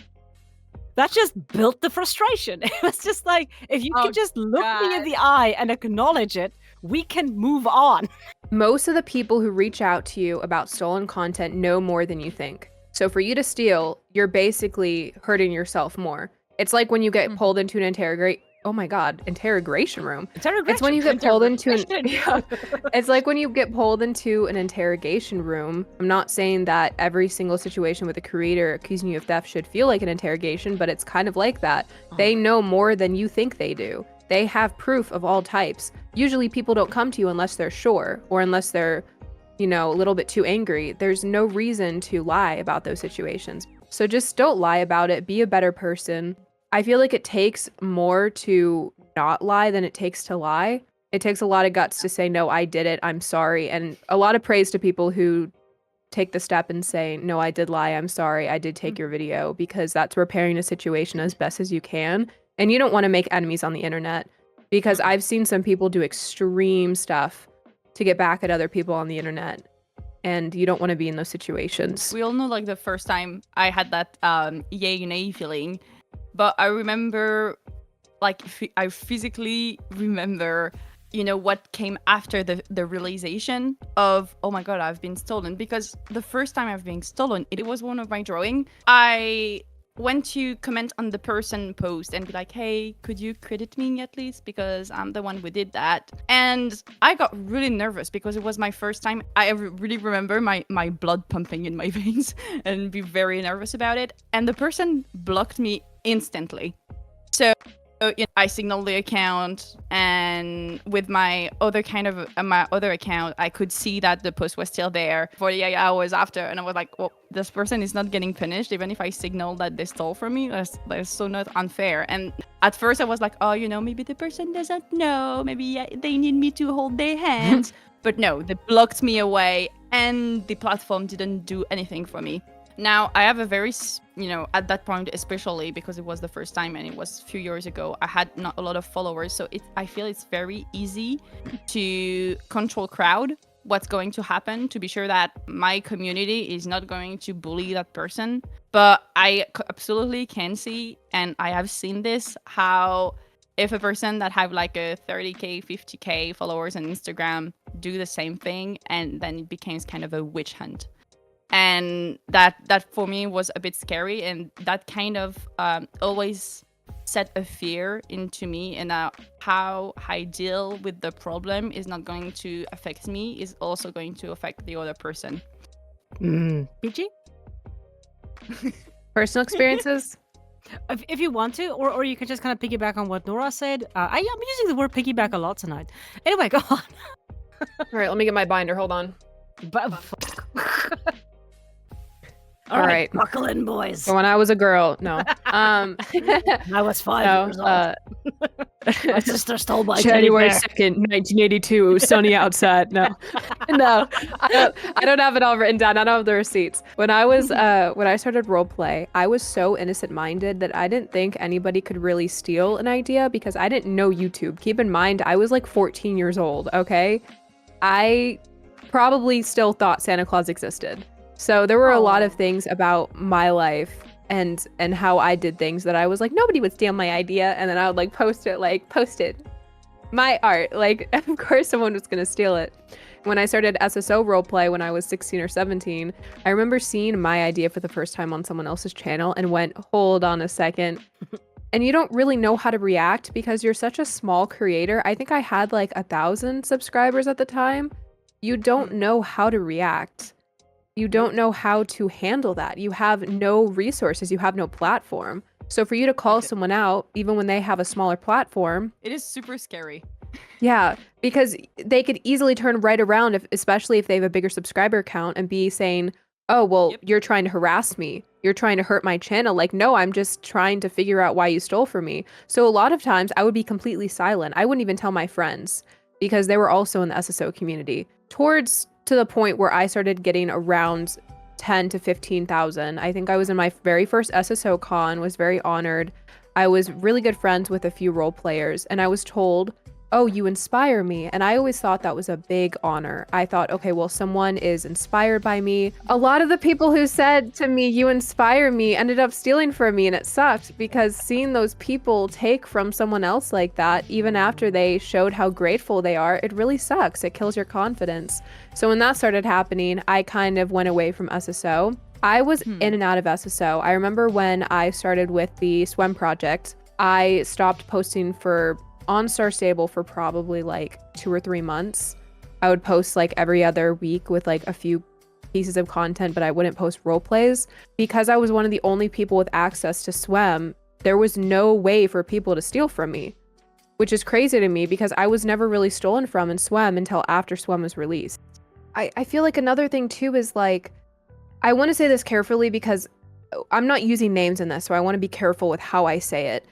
that just built the frustration. It was just like, if you could just look me in the eye and acknowledge it, we can move on.
Most of the people who reach out to you about stolen content know more than you think. So for you to steal, you're basically hurting yourself more. It's like when you get pulled into an interrogation room. It's when you get pulled into it's like when you get pulled into an interrogation room. I'm not saying that every single situation with a creator accusing you of theft should feel like an interrogation, but it's kind of like that. They know more than you think they do. They have proof of all types. Usually people don't come to you unless they're sure or unless they're, you know, a little bit too angry. There's no reason to lie about those situations. So just don't lie about it. Be a better person. I feel like it takes more to not lie than it takes to lie. It takes a lot of guts to say, no, I did it, I'm sorry. And a lot of praise to people who take the step and say, no, I did lie, I'm sorry, I did take your video, because that's repairing a situation as best as you can. And you don't want to make enemies on the internet, because I've seen some people do extreme stuff to get back at other people on the internet. And you don't want to be in those situations.
We all know, like, the first time I had that yay nay feeling. But I remember, like, I physically remember, you know, what came after the realization of, oh my God, I've been stolen. Because the first time I've been stolen, it was one of my drawing. I went to comment on the person post and be like, hey, could you credit me at least? Because I'm the one who did that. And I got really nervous because it was my first time. I really remember my blood pumping in my veins and be very nervous about it. And the person blocked me instantly. So I signaled the account, and with my other account, I could see that the post was still there 48 hours after, and I was like, well, this person is not getting punished even if I signal that they stole from me. That's so not unfair. And at first I was like, oh, you know, maybe the person doesn't know, maybe they need me to hold their hands. But no, they blocked me away and the platform didn't do anything for me. Now, I have a very, you know, at that point, especially because it was the first time and it was a few years ago, I had not a lot of followers. So I feel it's very easy to control crowd, what's going to happen, to be sure that my community is not going to bully that person. But I absolutely can see, and I have seen this, how if a person that have like a 30K, 50K followers on Instagram do the same thing, and then it becomes kind of a witch hunt. And that for me was a bit scary, and that kind of always set a fear into me, and how I deal with the problem is not going to affect me, is also going to affect the other person.
Peachy?
Personal experiences?
If you want to, or you can just kind of piggyback on what Nora said. I'm using the word piggyback a lot tonight. Anyway, go on.
All right, let me get my binder. Hold on.
All right, buckle in, boys.
So when I was a girl, no.
I was 5 years old. My sister stole my
January
teddy
2nd, 1982. It was sunny outside. No, I don't have it all written down. I don't have the receipts. When I started roleplay, I was so innocent-minded that I didn't think anybody could really steal an idea because I didn't know YouTube. Keep in mind, I was like 14 years old. Okay, I probably still thought Santa Claus existed. So there were a lot of things about my life and how I did things that I was like, nobody would steal my idea. And then I would like post it, my art. Like, of course someone was going to steal it. When I started SSO roleplay when I was 16 or 17, I remember seeing my idea for the first time on someone else's channel and went, hold on a second. And you don't really know how to react because you're such a small creator. I think I had like 1,000 subscribers at the time. You don't know how to react. You don't know how to handle that. You have no resources. You have no platform. So for you to call someone out, even when they have a smaller platform,
it is super scary.
Yeah, because they could easily turn right around, especially if they have a bigger subscriber count, and be saying, oh, well, you're trying to harass me. You're trying to hurt my channel. Like, no, I'm just trying to figure out why you stole from me. So a lot of times I would be completely silent. I wouldn't even tell my friends because they were also in the SSO community. To the point where I started getting around 10 to 15,000. I think I was in my very first SSO con, was very honored. I was really good friends with a few role players, and I was told, oh, you inspire me. And I always thought that was a big honor. I thought, okay, well, someone is inspired by me. A lot of the people who said to me, you inspire me, ended up stealing from me. And it sucked because seeing those people take from someone else like that, even after they showed how grateful they are, it really sucks. It kills your confidence. So when that started happening, I kind of went away from SSO. I was in and out of SSO. I remember when I started with the SWEM project, I stopped posting on Star Stable for probably like 2 or 3 months. I would post like every other week with like a few pieces of content, but I wouldn't post role plays because I was one of the only people with access to SWEM. There was no way for people to steal from me, which is crazy to me because I was never really stolen from in SWEM until after SWEM was released. I feel like another thing too is like, I want to say this carefully because I'm not using names in this, so I want to be careful with how I say it.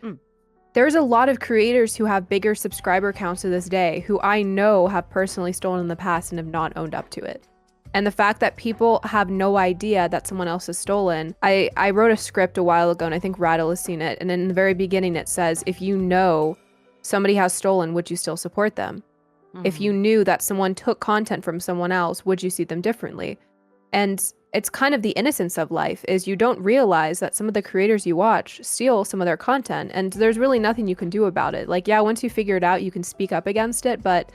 There's a lot of creators who have bigger subscriber counts to this day who I know have personally stolen in the past and have not owned up to it. And the fact that people have no idea that someone else has stolen. I wrote a script a while ago, and I think Rattle has seen it. And in the very beginning, it says, if you know somebody has stolen, would you still support them? If you knew that someone took content from someone else, would you see them differently? And it's kind of the innocence of life, is you don't realize that some of the creators you watch steal some of their content, and there's really nothing you can do about it. Like, yeah, once you figure it out, you can speak up against it, but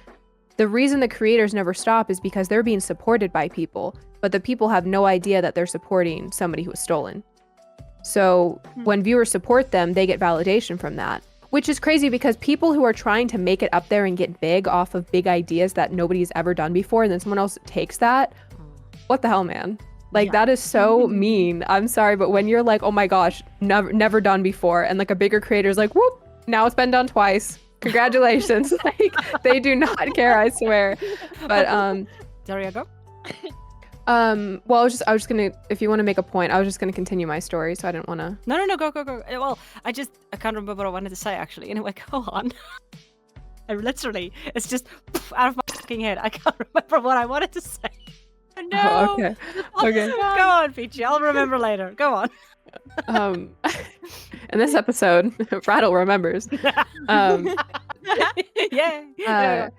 the reason the creators never stop is because they're being supported by people, but the people have no idea that they're supporting somebody who was stolen. So when viewers support them, they get validation from that, which is crazy because people who are trying to make it up there and get big off of big ideas that nobody's ever done before, and then someone else takes that, what the hell, man? Like, that is so mean. I'm sorry, but when you're like, oh my gosh, never done before, and like a bigger creator's like, whoop, now it's been done twice. Congratulations. Like, they do not care, I swear. But
Daria, go.
Well, I was just gonna, if you want to make a point, I was just gonna continue my story, so I didn't want to.
No, go. Well, I can't remember what I wanted to say actually. Anyway, go on. I literally, it's just out of my fucking head. I can't remember what I wanted to say. No.
Oh, okay. Okay.
Go on, Peachy. I'll remember later. Go on.
In this episode, Rattle remembers.
Yeah.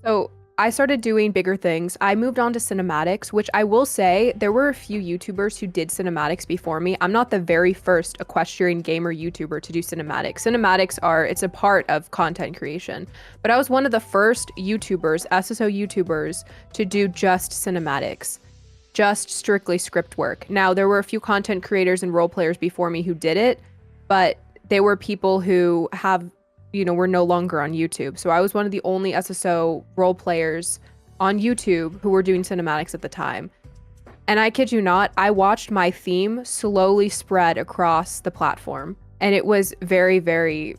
So I started doing bigger things. I moved on to cinematics, which I will say there were a few YouTubers who did cinematics before me. I'm not the very first equestrian gamer YouTuber to do cinematics. Cinematics it's a part of content creation. But I was one of the first YouTubers, SSO YouTubers, to do just cinematics. just strictly script work. Now, there were a few content creators and role players before me who did it, but they were people who were no longer on YouTube. So I was one of the only SSO role players on YouTube who were doing cinematics at the time. And I kid you not, I watched my theme slowly spread across the platform. And it was very, very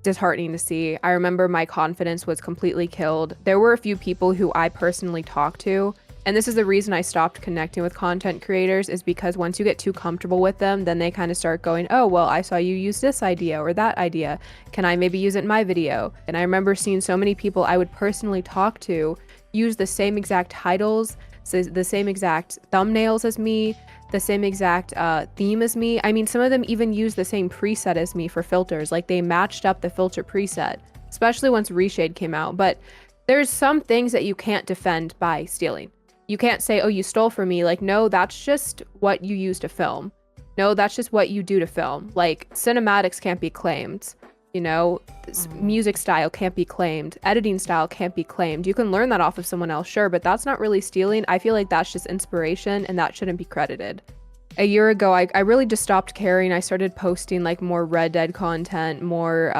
disheartening to see. I remember my confidence was completely killed. There were a few people who I personally talked to, and this is the reason I stopped connecting with content creators, is because once you get too comfortable with them, then they kind of start going, oh, well, I saw you use this idea or that idea. Can I maybe use it in my video? And I remember seeing so many people I would personally talk to use the same exact titles, the same exact thumbnails as me, the same exact theme as me. I mean, some of them even use the same preset as me for filters. Like, they matched up the filter preset, especially once Reshade came out. But there's some things that you can't defend by stealing. You can't say, oh, you stole from me. Like, no, that's just what you use to film. No, that's just what you do to film. Like, cinematics can't be claimed. Music style can't be claimed. Editing style can't be claimed. You can learn that off of someone else, sure, but that's not really stealing. I feel like that's just inspiration, and that shouldn't be credited. A year ago, I really just stopped caring. I started posting like more Red Dead content, more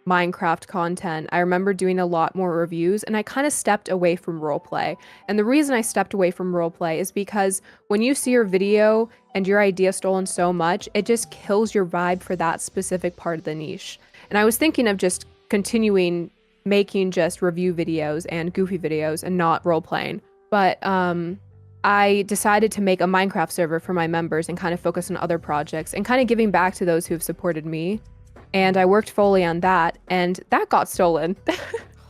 Minecraft content. I remember doing a lot more reviews, and I kind of stepped away from roleplay. And the reason I stepped away from roleplay is because when you see your video and your idea stolen so much, it just kills your vibe for that specific part of the niche. And I was thinking of just continuing making just review videos and goofy videos and not roleplaying. But I decided to make a Minecraft server for my members and kind of focus on other projects and kind of giving back to those who've supported me. And I worked fully on that, and that got stolen.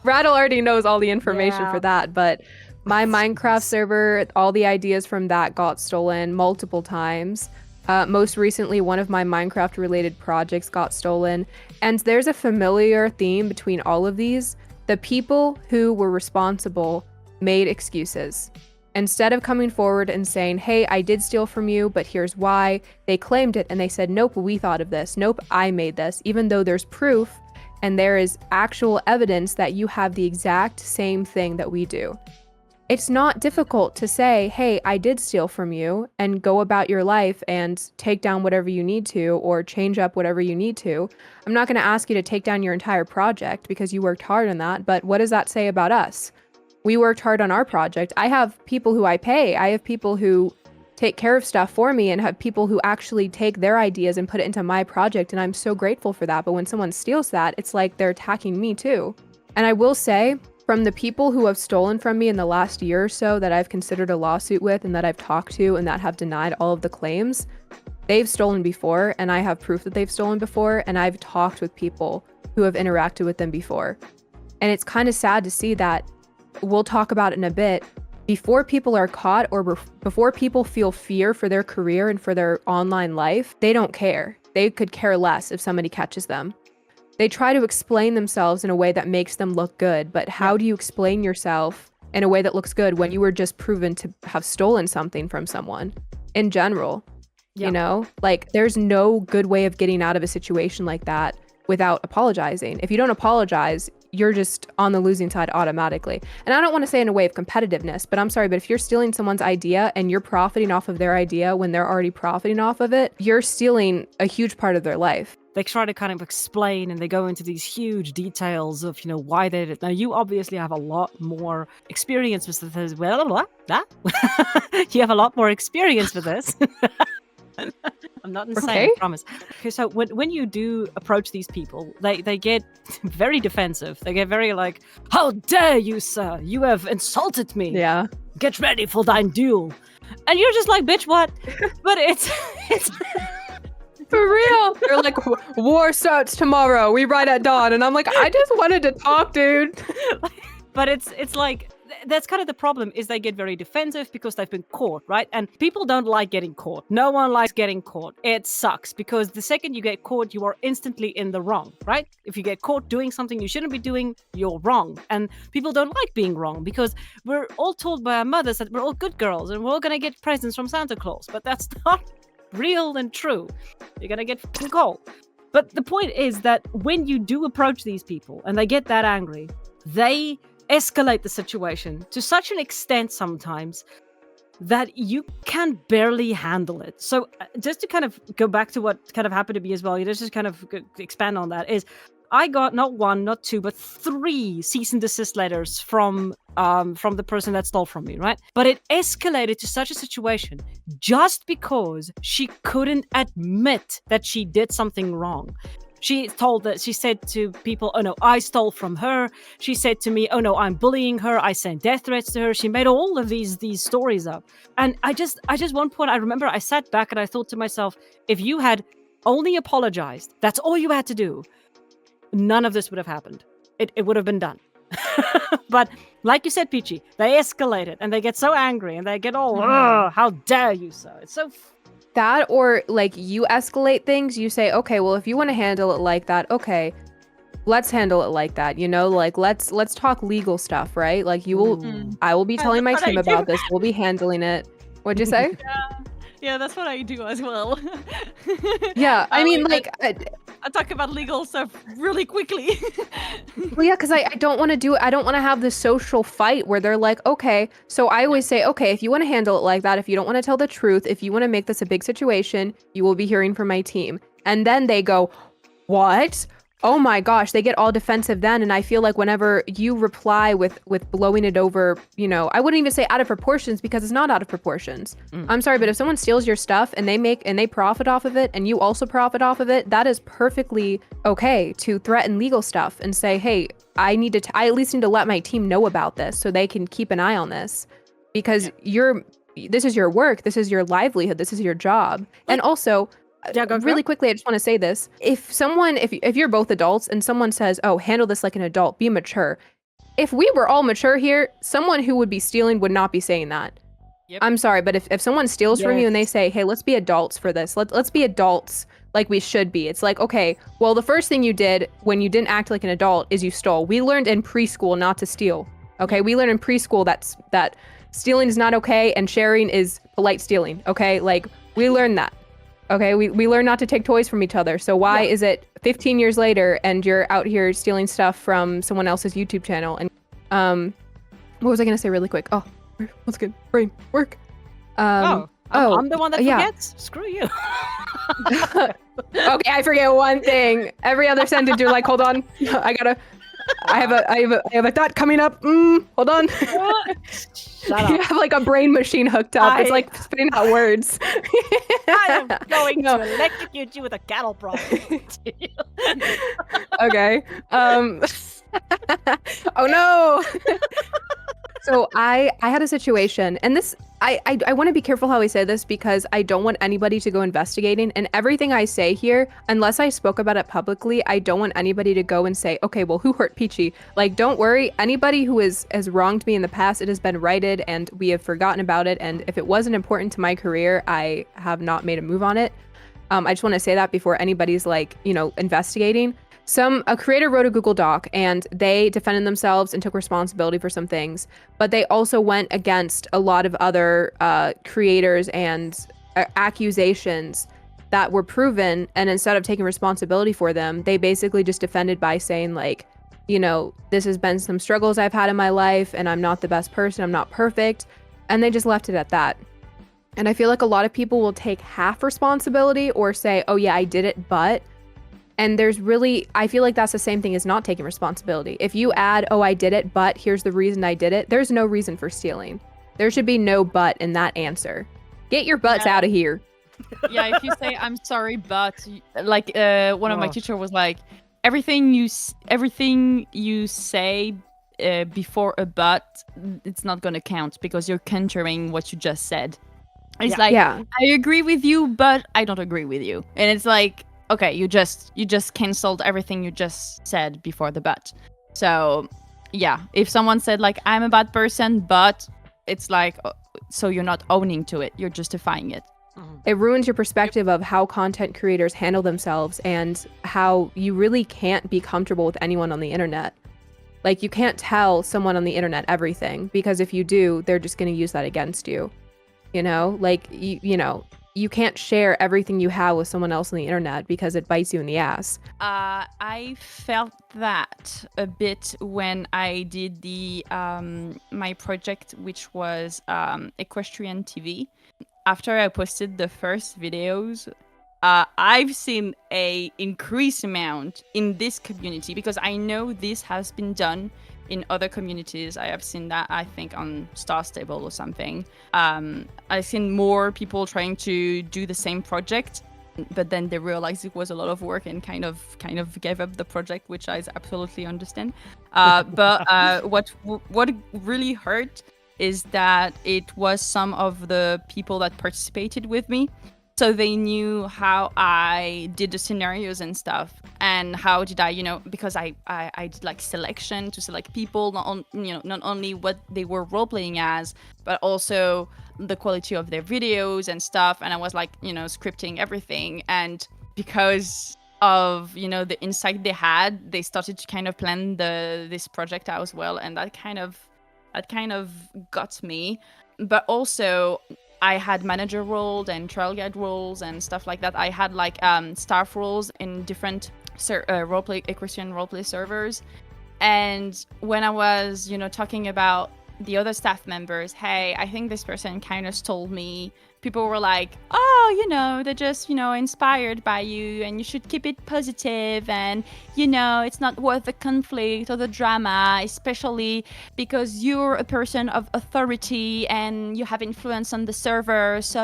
Rattle already knows all the information for that, but my Minecraft server, all the ideas from that got stolen multiple times. Most recently, one of my Minecraft-related projects got stolen. And there's a familiar theme between all of these. The people who were responsible made excuses. Instead of coming forward and saying, hey, I did steal from you, but here's why, they claimed it and they said, nope, we thought of this. Nope, I made this, even though there's proof and there is actual evidence that you have the exact same thing that we do. It's not difficult to say, hey, I did steal from you, and go about your life and take down whatever you need to or change up whatever you need to. I'm not going to ask you to take down your entire project because you worked hard on that, but what does that say about us? We worked hard on our project. I have people who I pay. I have people who take care of stuff for me and have people who actually take their ideas and put it into my project, and I'm so grateful for that. But when someone steals that, it's like they're attacking me too. And I will say, from the people who have stolen from me in the last year or so that I've considered a lawsuit with and that I've talked to and that have denied all of the claims, they've stolen before, and I have proof that they've stolen before, and I've talked with people who have interacted with them before. And it's kind of sad to see that. We'll talk about it in a bit. Before people are caught or before people feel fear for their career and for their online life, they don't care. They could care less if somebody catches them. They try to explain themselves in a way that makes them look good, but how do you explain yourself in a way that looks good when you were just proven to have stolen something from someone in general? You know, like, there's no good way of getting out of a situation like that without apologizing. If you don't apologize, you're just on the losing side automatically. And I don't want to say in a way of competitiveness, but I'm sorry, but if you're stealing someone's idea and you're profiting off of their idea when they're already profiting off of it, you're stealing a huge part of their life.
They try to kind of explain, and they go into these huge details of, why they did it. Now, you obviously have a lot more experience with this. You have a lot more experience with this. I'm not insane, I promise. Okay, so when you do approach these people, they get very defensive. They get very like, how dare you, sir? You have insulted me.
Yeah.
Get ready for thine duel. And you're just like, bitch, what? But it's
for real. They're like, war starts tomorrow. We ride at dawn. And I'm like, I just wanted to talk, dude.
But it's like, that's kind of the problem, is they get very defensive because they've been caught, right? And people don't like getting caught. No one likes getting caught. It sucks because the second you get caught, you are instantly in the wrong, right? If you get caught doing something you shouldn't be doing, you're wrong. And people don't like being wrong because we're all told by our mothers that we're all good girls and we're all going to get presents from Santa Claus. But that's not real and true. You're going to get f***ing called. But the point is that when you do approach these people and they get that angry, they escalate the situation to such an extent sometimes that you can barely handle it. So just to kind of go back to what kind of happened to me as well, just kind of expand on that, is I got not one, not two, but 3 cease and desist letters from the person that stole from me, right? But it escalated to such a situation just because she couldn't admit that she did something wrong. She said to people, "Oh no, I stole from her." She said to me, "Oh no, I'm bullying her. I sent death threats to her." She made all of these stories up. And I just one point, I remember I sat back and I thought to myself, if you had only apologized, that's all you had to do, none of this would have happened. It would have been done. But like you said, Peachy, they escalate it and they get so angry and they get all, how dare you, sir? It's so...
That, or like you escalate things, you say, okay, well, if you want to handle it like that, okay, let's handle it like that, you know, like let's talk legal stuff, right? Like you will, I will be telling my team about this. We'll be handling it. What'd you say?
Yeah, that's what I do as well.
Yeah, I mean, like...
I talk about legal stuff really quickly.
Well, yeah, because I don't want to do it. I don't want to have this social fight where they're like, okay. So I always say, okay, if you want to handle it like that, if you don't want to tell the truth, if you want to make this a big situation, you will be hearing from my team. And then they go, what? Oh my gosh, they get all defensive then. And I feel like whenever you reply with blowing it over, you know, I wouldn't even say out of proportions, because it's not out of proportions. I'm sorry, but if someone steals your stuff and they profit off of it and you also profit off of it, that is perfectly okay to threaten legal stuff and say, hey, I at least need to let my team know about this so they can keep an eye on this, because this is your work, this is your livelihood, this is your job. And also, really quickly, I just want to say this. If you're both adults and someone says, oh, handle this like an adult, be mature. If we were all mature here, someone who would be stealing would not be saying that. Yep. I'm sorry, but if someone steals from you and they say, hey, let's be adults for this. Let's be adults like we should be. It's like, okay, well, the first thing you did when you didn't act like an adult is you stole. We learned in preschool not to steal. Okay, we learned in preschool that stealing is not okay and sharing is polite stealing. Okay, like we learned that. Okay, we learn not to take toys from each other. So why is it 15 years later and you're out here stealing stuff from someone else's YouTube channel? And what was I gonna say really quick? Oh, what's good? Brain work.
I'm the one that forgets. Screw you.
Okay, I forget one thing. Every other sentence you're like, hold on, I have a thought coming up. Hold on. Shut up. You have like a brain machine hooked up. It's like spitting out words.
I am going to electrocute you with a cattle prod.
Okay. Oh no. So I had a situation, and this I want to be careful how I say this, because I don't want anybody to go investigating, and everything I say here, unless I spoke about it publicly, I don't want anybody to go and say, okay, well, who hurt Peachy? Like, don't worry, anybody who has wronged me in the past, it has been righted and we have forgotten about it, and if it wasn't important to my career, I have not made a move on it. I just want to say that before anybody's like, you know, investigating. A creator wrote a Google Doc and they defended themselves and took responsibility for some things, but they also went against a lot of other creators and accusations that were proven. And instead of taking responsibility for them, they basically just defended by saying like, you know, this has been some struggles I've had in my life and I'm not the best person, I'm not perfect. And they just left it at that. And I feel like a lot of people will take half responsibility or say, oh yeah, I did it, but... And I feel like that's the same thing as not taking responsibility. If you add, oh, I did it, but here's the reason I did it, there's no reason for stealing. There should be no but in that answer. Get your butts out of here.
Yeah, if you say, I'm sorry, but, like, one of my teachers was like, everything you say before a but, it's not going to count because you're countering what you just said. It's I agree with you, but I don't agree with you. And it's like, okay, you just canceled everything you just said before the but. So, yeah, if someone said like, I'm a bad person, but it's like, so you're not owning to it, you're justifying it.
It ruins your perspective of how content creators handle themselves and how you really can't be comfortable with anyone on the internet. Like, you can't tell someone on the internet everything, because if you do, they're just going to use that against you. You know, like, you know, you can't share everything you have with someone else on the internet because it bites you in the ass.
I felt that a bit when I did the my project, which was Equestrian TV. After I posted the first videos, I've seen a increased amount in this community because I know this has been done in other communities. I have seen that, I think, on Star Stable or something. I've seen more people trying to do the same project, but then they realized it was a lot of work and kind of gave up the project, which I absolutely understand. But what really hurt is that it was some of the people that participated with me. So they knew how I did the scenarios and stuff, and how did I, because I did like selection to select people, not only what they were role playing as, but also the quality of their videos and stuff. And I was like, scripting everything. And because of the insight they had, they started to kind of plan this project out as well, and that kind of got me. But also, I had manager roles and trial guide roles and stuff like that. I had like staff roles in different equestrian roleplay servers. And when I was, talking about the other staff members, hey, I think this person kind of stole me, people were like, oh, they're just, inspired by you, and you should keep it positive, and, it's not worth the conflict or the drama, especially because you're a person of authority and you have influence on the server, so,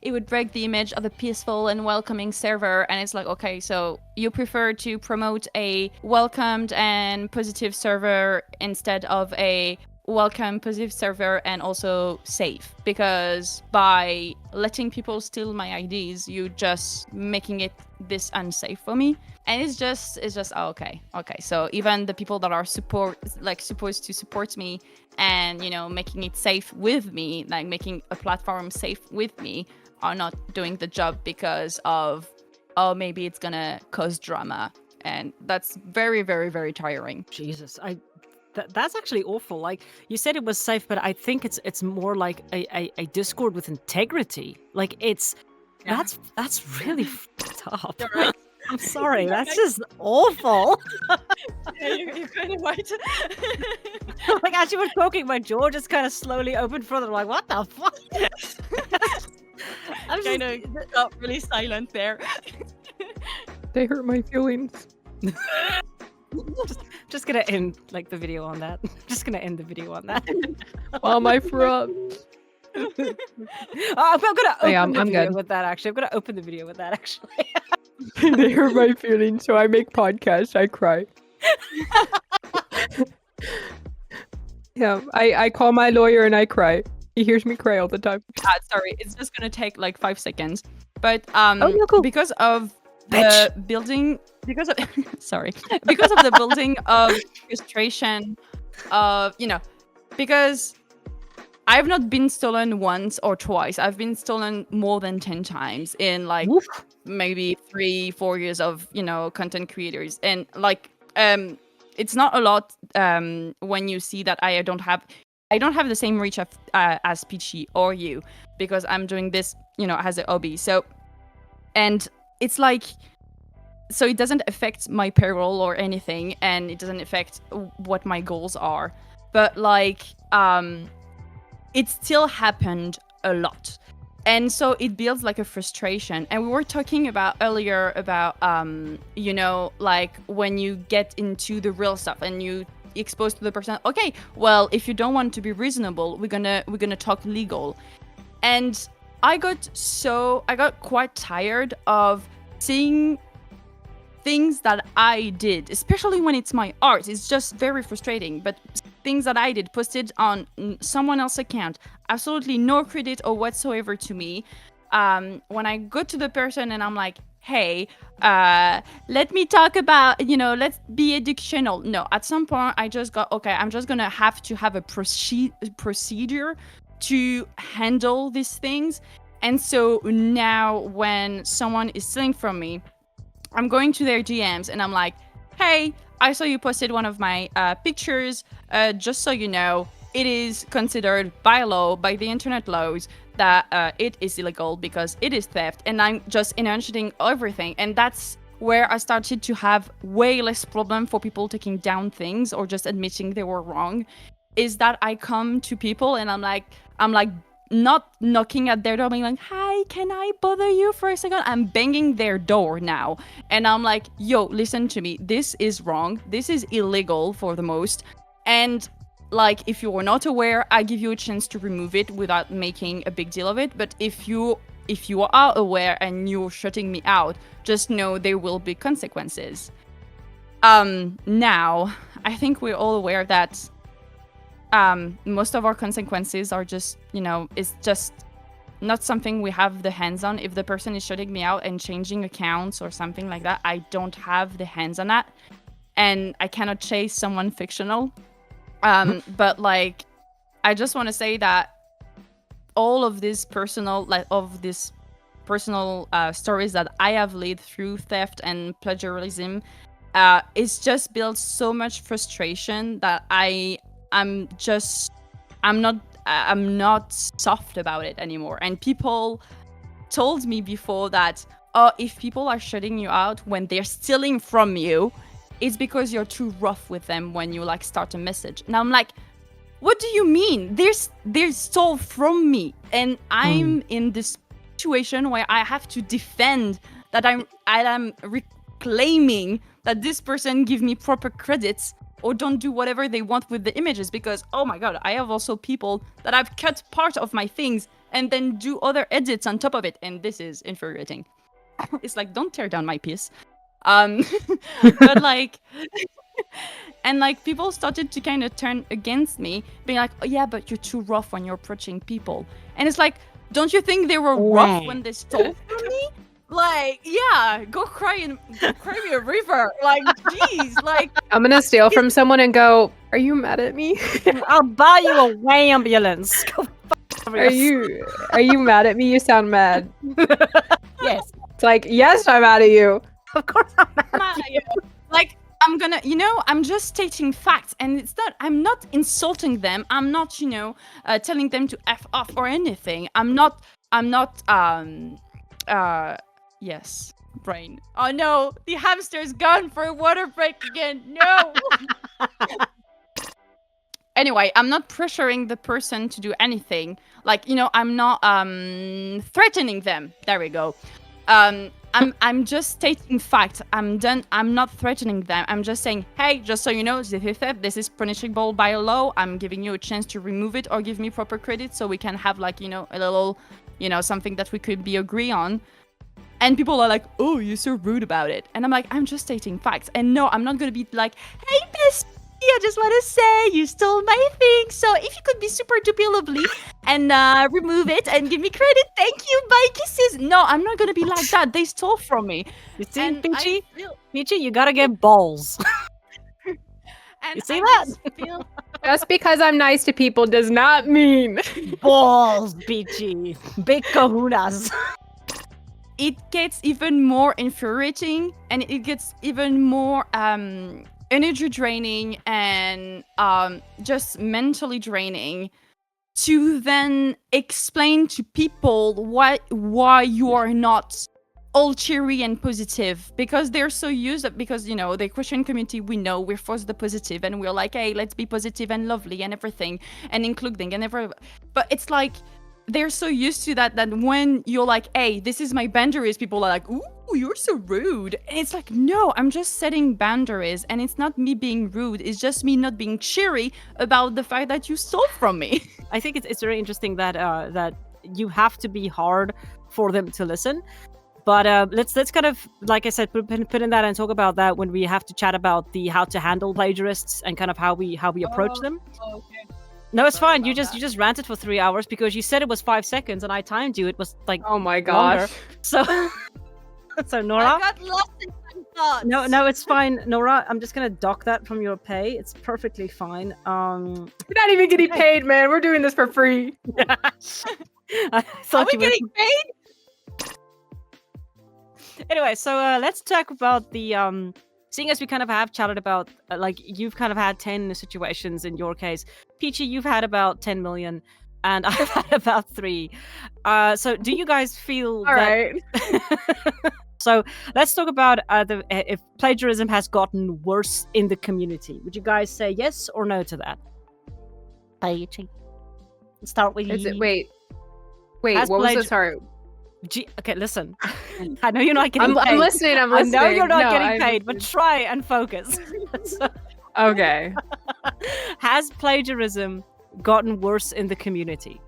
it would break the image of a peaceful and welcoming server. And it's like, okay, so you prefer to promote a welcomed and positive server instead of a welcome, positive server, and also safe, because by letting people steal my IDs, you just making it this unsafe for me. And it's just okay, so even the people that are supposed to support me and making it safe with me, like making a platform safe with me, are not doing the job because of, maybe it's gonna cause drama. And that's very, very, very tiring.
Jesus, that's actually awful. Like, you said it was safe, but I think it's more like a Discord with integrity. Like, that's really fucked up.
You're right.
I'm sorry, that's just awful.
Yeah, you're kind of right.
Like, as you were talking, my jaw just kind of slowly opened further. I'm like, what the fuck?
I'm kind of got really silent there.
They hurt my feelings.
Just gonna end the video on that. Just gonna end the video on that.
Mom, I threw up.
I'm gonna open the video
good.
with that. Actually, I'm gonna open the video with that. Actually,
They hurt my feelings, so I make podcasts. I cry. Yeah, I call my lawyer and I cry. He hears me cry all the time.
Sorry, it's just gonna take like 5 seconds. But
cool.
because of the building, because of the building of frustration, of because I've not been stolen once or twice. I've been stolen more than 10 times in like maybe 3-4 years of content creators. And like it's not a lot when you see that I don't have the same reach as Peachy or you, because I'm doing this as a hobby. So, and it's like, so it doesn't affect my payroll or anything, and it doesn't affect what my goals are, but like it still happened a lot. And so it builds like a frustration. And we were talking about earlier about like when you get into the real stuff and you exposed to the person, okay, well, if you don't want to be reasonable, we're gonna talk legal. And I got quite tired of seeing things that I did, especially when it's my art. It's just very frustrating. But things that I did posted on someone else's account, absolutely no credit or whatsoever to me. When I go to the person and I'm like, hey, let me talk about, let's be educational. No, at some point I just got, okay, I'm just gonna have to have a procedure to handle these things. And so now when someone is stealing from me, I'm going to their DMs and I'm like, hey, I saw you posted one of my pictures. Just so you know, it is considered by law, by the internet laws, that it is illegal because it is theft, and I'm just initiating everything. And that's where I started to have way less problem for people taking down things or just admitting they were wrong, is that I come to people and I'm like not knocking at their door being like, hi, can I bother you for a second? I'm banging their door now. And I'm like, yo, listen to me. This is wrong. This is illegal for the most. And like, if you are not aware, I give you a chance to remove it without making a big deal of it. But if you are aware and you're shutting me out, just know there will be consequences. Now, I think we're all aware that most of our consequences are just, it's just not something we have the hands on. If the person is shutting me out and changing accounts or something like that, I don't have the hands on that. And I cannot chase someone fictional. But like, I just want to say that all of this personal, stories that I have lived through theft and plagiarism, it's just built so much frustration that I'm not soft about it anymore. And people told me before that, if people are shutting you out when they're stealing from you, it's because you're too rough with them when you like start a message. And I'm like, what do you mean? They're stole from me, and I'm in this situation where I have to defend that I'm reclaiming that this person give me proper credits or don't do whatever they want with the images, because oh my god, I have also people that I've cut part of my things and then do other edits on top of it, and this is infuriating. It's like, don't tear down my piece. But like and like people started to kind of turn against me, being like, oh yeah, but you're too rough when you're approaching people. And it's like, don't you think they were rough when they stole from me? Like, yeah, go cry me a river. Like, jeez, like,
I'm gonna steal from someone and go, are you mad at me?
I'll buy you a way ambulance. Go
Are you mad at me? You sound mad.
Yes.
It's like, yes, I'm mad at you.
Of course I'm mad at you.
Like, I'm gonna, I'm just stating facts, and I'm not insulting them. I'm not, telling them to F off or anything. Yes, brain. Oh no, the hamster's gone for a water break again. No. Anyway, I'm not pressuring the person to do anything. Like, I'm not threatening them. There we go. I'm just stating fact. I'm not threatening them. I'm just saying, hey, just so you know, this is punishable by law. I'm giving you a chance to remove it or give me proper credit so we can have like, a little, something that we could be agree on. And people are like, oh, you're so rude about it. And I'm like, I'm just stating facts. And no, I'm not going to be like, hey, bestie, I just want to say you stole my thing. So if you could be super duper lovely and remove it and give me credit, thank you, bye, kisses. No, I'm not going to be like that. They stole from me.
You see, Peachy? Peachy, you got to get balls. You see that?
Just because I'm nice to people does not mean
balls, Peachy. Big kahunas.
It gets even more infuriating, and it gets even more energy draining and just mentally draining to then explain to people why you are not all cheery and positive, because they're so used up, because the Christian community, we know we're for the positive and we're like, hey, let's be positive and lovely and everything and including and everything. But it's like they're so used to that when you're like, hey, this is my boundaries, people are like, ooh, you're so rude. And it's like, no, I'm just setting boundaries, and it's not me being rude, it's just me not being cheery about the fact that you stole from me.
I think it's very interesting that you have to be hard for them to listen. But let's kind of, like I said, put in that and talk about that when we have to chat about how to handle plagiarists and kind of how we approach them.
Okay.
No, it's fine. You just ranted for 3 hours because you said it was 5 seconds and I timed you. It was like,
oh my gosh.
Longer. So Nora.
I got lost in my thoughts.
No, it's fine, Nora. I'm just gonna dock that from your pay. It's perfectly fine.
You're not even getting paid, man. We're doing this for free.
I thought
Are we getting paid?
Anyway, so let's talk about the seeing as we kind of have chatted about, like, you've kind of had 10 situations in your case. Peachy, you've had about 10 million, and I've had about 3. So do you guys feel
All right.
So let's talk about if plagiarism has gotten worse in the community. Would you guys say yes or no to that? Peachy. Start with you.
Wait, what was it? Sorry.
Okay, listen. I know you're not getting paid.
I'm listening.
I know you're not getting paid, but try and focus.
Okay.
Has plagiarism gotten worse in the community?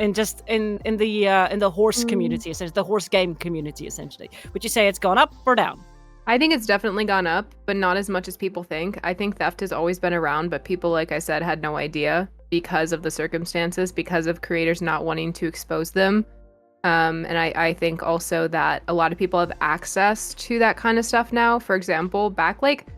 In the horse community, essentially, the horse game community, essentially. Would you say it's gone up or down?
I think it's definitely gone up, but not as much as people think. I think theft has always been around, but people, like I said, had no idea because of the circumstances, because of creators not wanting to expose them. And I think also that a lot of people have access to that kind of stuff now. For example, back like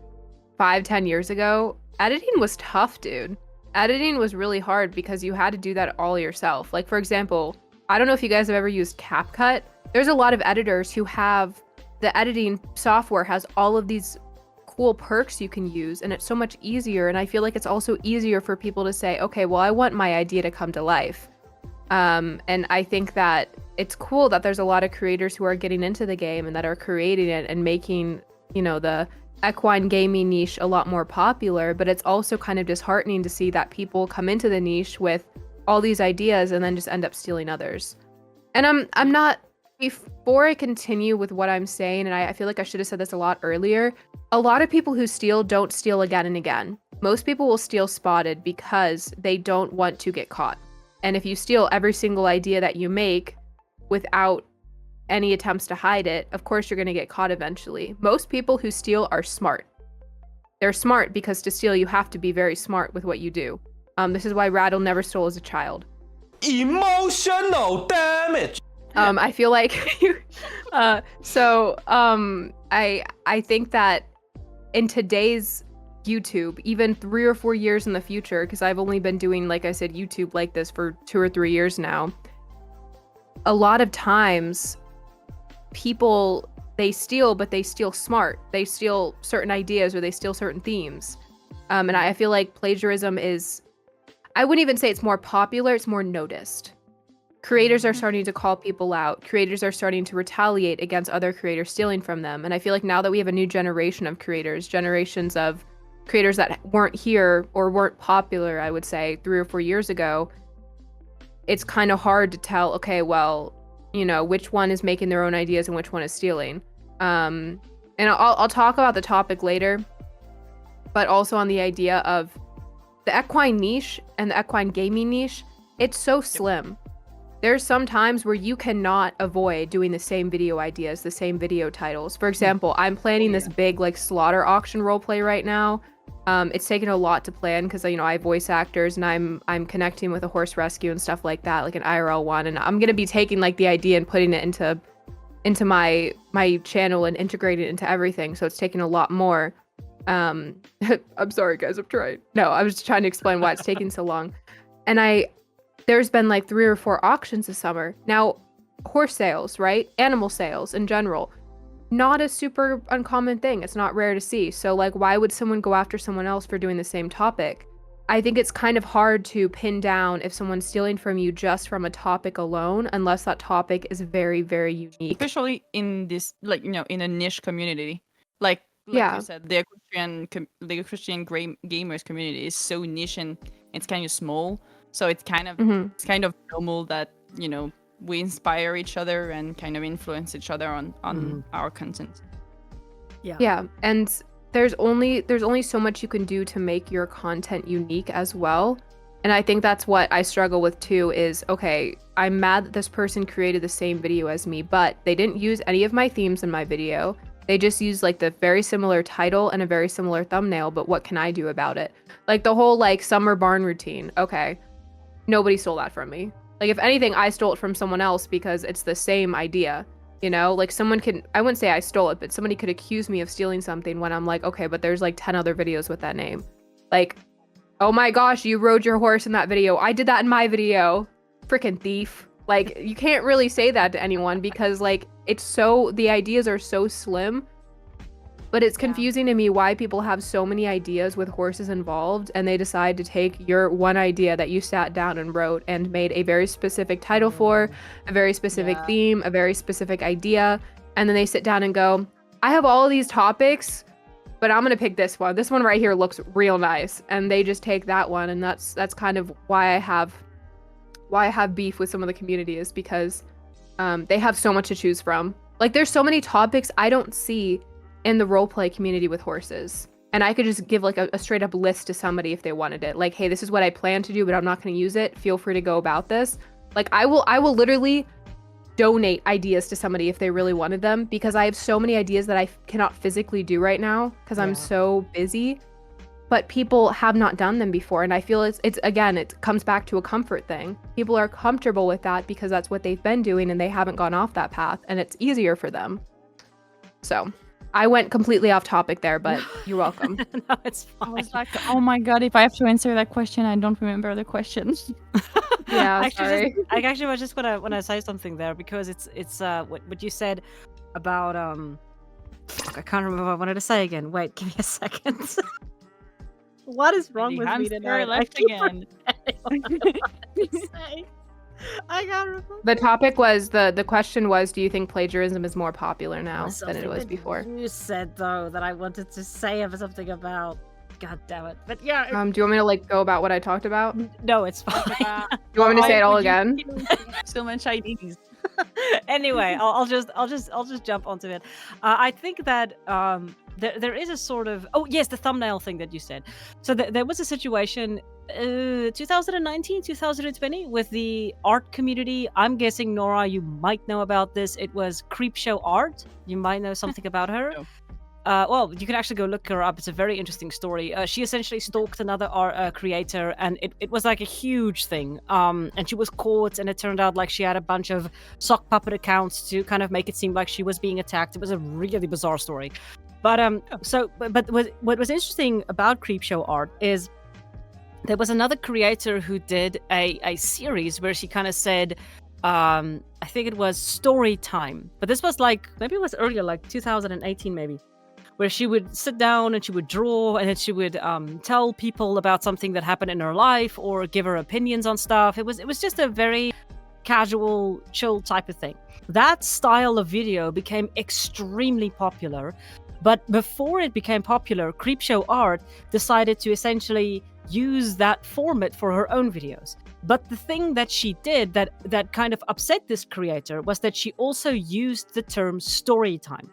5-10 years ago, editing was tough, dude. Editing was really hard because you had to do that all yourself. Like, for example, I don't know if you guys have ever used CapCut. There's a lot of editors who have the editing software has all of these cool perks you can use, and it's so much easier. And I feel like it's also easier for people to say, okay, well, I want my idea to come to life. And I think that it's cool that there's a lot of creators who are getting into the game and that are creating it and making, you know, the equine gaming niche a lot more popular, but it's also kind of disheartening to see that people come into the niche with all these ideas and then just end up stealing others. And I'm not, before I continue with what I'm saying, and I feel like I should have said this a lot earlier, a lot of people who steal don't steal again and again. Most people will steal spotted because they don't want to get caught. And if you steal every single idea that you make without any attempts to hide it, of course you're going to get caught eventually. Most people who steal are smart. They're smart because to steal you have to be very smart with what you do. This is why Rattle never stole as a child.
Emotional damage.
I feel like I think that in today's YouTube, even 3 or 4 years in the future, because I've only been doing, like I said, YouTube like this for 2 or 3 years now, a lot of times people, they steal, but they steal smart. They steal certain ideas or they steal certain themes. And I feel like plagiarism is, I wouldn't even say it's more popular, it's more noticed. Creators are starting to call people out. Creators are starting to retaliate against other creators stealing from them. And I feel like now that we have a new generation of creators, generations of creators that weren't here or weren't popular, I would say 3 or 4 years ago, it's kind of hard to tell, okay, well, you know, which one is making their own ideas and which one is stealing. And I'll talk about the topic later, but also on the idea of the equine niche and the equine gaming niche, it's so slim. There's some times where you cannot avoid doing the same video ideas, the same video titles. For example, I'm planning this big like slaughter auction roleplay right now. It's taken a lot to plan because, you know, I have voice actors and I'm connecting with a horse rescue and stuff like that, like an IRL one. And I'm gonna be taking like the idea and putting it into my channel and integrating it into everything. So it's taking a lot more. I'm sorry guys, I'm trying. No, I was just trying to explain why it's taking so long. And there's been like 3 or 4 auctions this summer. Now, horse sales, right? Animal sales in general, not a super uncommon thing. It's not rare to see. So like, why would someone go after someone else for doing the same topic? I think it's kind of hard to pin down if someone's stealing from you just from a topic alone, unless that topic is very, very unique.
Especially in this, like, you know, in a niche community. Like you said, the Christian gamers community is so niche and it's kind of small. So it's kind of it's kind of normal that, you know, we inspire each other and kind of influence each other on our content.
Yeah, and there's only so much you can do to make your content unique as well. And I think that's what I struggle with too is, okay, I'm mad that this person created the same video as me, but they didn't use any of my themes in my video. They just used like the very similar title and a very similar thumbnail, but what can I do about it? Like the whole like summer barn routine. Okay. Nobody stole that from me. Like if anything, I stole it from someone else because it's the same idea, you know? Like someone can, I wouldn't say I stole it, but somebody could accuse me of stealing something when I'm like, okay, but there's like 10 other videos with that name. Like, oh my gosh, you rode your horse in that video. I did that in my video. Freaking thief. Like you can't really say that to anyone because like it's so, the ideas are so slim. But it's confusing to me why people have so many ideas with horses involved, and they decide to take your one idea that you sat down and wrote and made a very specific title for, a very specific theme, a very specific idea, and then they sit down and go, I have all of these topics, but I'm gonna pick this one. This one right here looks real nice, and they just take that one, and that's kind of why I have beef with some of the community, is because they have so much to choose from. Like, there's so many topics I don't see in the roleplay community with horses, and I could just give like a straight up list to somebody if they wanted it. Like, hey, this is what I plan to do, but I'm not going to use it. Feel free to go about this. Like, I will literally donate ideas to somebody if they really wanted them, because I have so many ideas that I cannot physically do right now because I'm so busy. But people have not done them before, and I feel it's again, it comes back to a comfort thing. People are comfortable with that because that's what they've been doing, and they haven't gone off that path, and it's easier for them. So I went completely off topic there, but you're welcome.
No, it's fine.
I was like, oh my god, if I have to answer that question, I don't remember the question.
Yeah, sorry.
I actually was just gonna say something there, because it's what you said about I can't remember what I wanted to say again. Wait, give me a second. What is wrong with me tonight?
Left again.
I can't remember.
The topic was the question was, do you think plagiarism is more popular now than it was before?
You said though that I wanted to say something about. God damn it! But yeah.
Do you want me to like go about what I talked about?
No, it's fine.
Do you want me to say it all again?
So much ideas.
Anyway, I'll just jump onto it. I think that there is a sort of the thumbnail thing that you said. So there was a situation 2019 2020 with the art community. I'm guessing, Nora, you might know about this. It was Creepshow Art. You might know something about her.
No.
Well, you can actually go look her up. It's a very interesting story. She essentially stalked another creator, and it was like a huge thing. And she was caught, and it turned out like she had a bunch of sock puppet accounts to kind of make it seem like she was being attacked. It was a really bizarre story. But what was interesting about Creepshow Art is there was another creator who did a series where she kind of said, I think it was story time, but this was like, maybe it was earlier, like 2018 maybe, where she would sit down and she would draw, and then she would tell people about something that happened in her life or give her opinions on stuff. It was just a very casual, chill type of thing. That style of video became extremely popular, but before it became popular, Creepshow Art decided to essentially use that format for her own videos. But the thing that she did that kind of upset this creator was that she also used the term story time.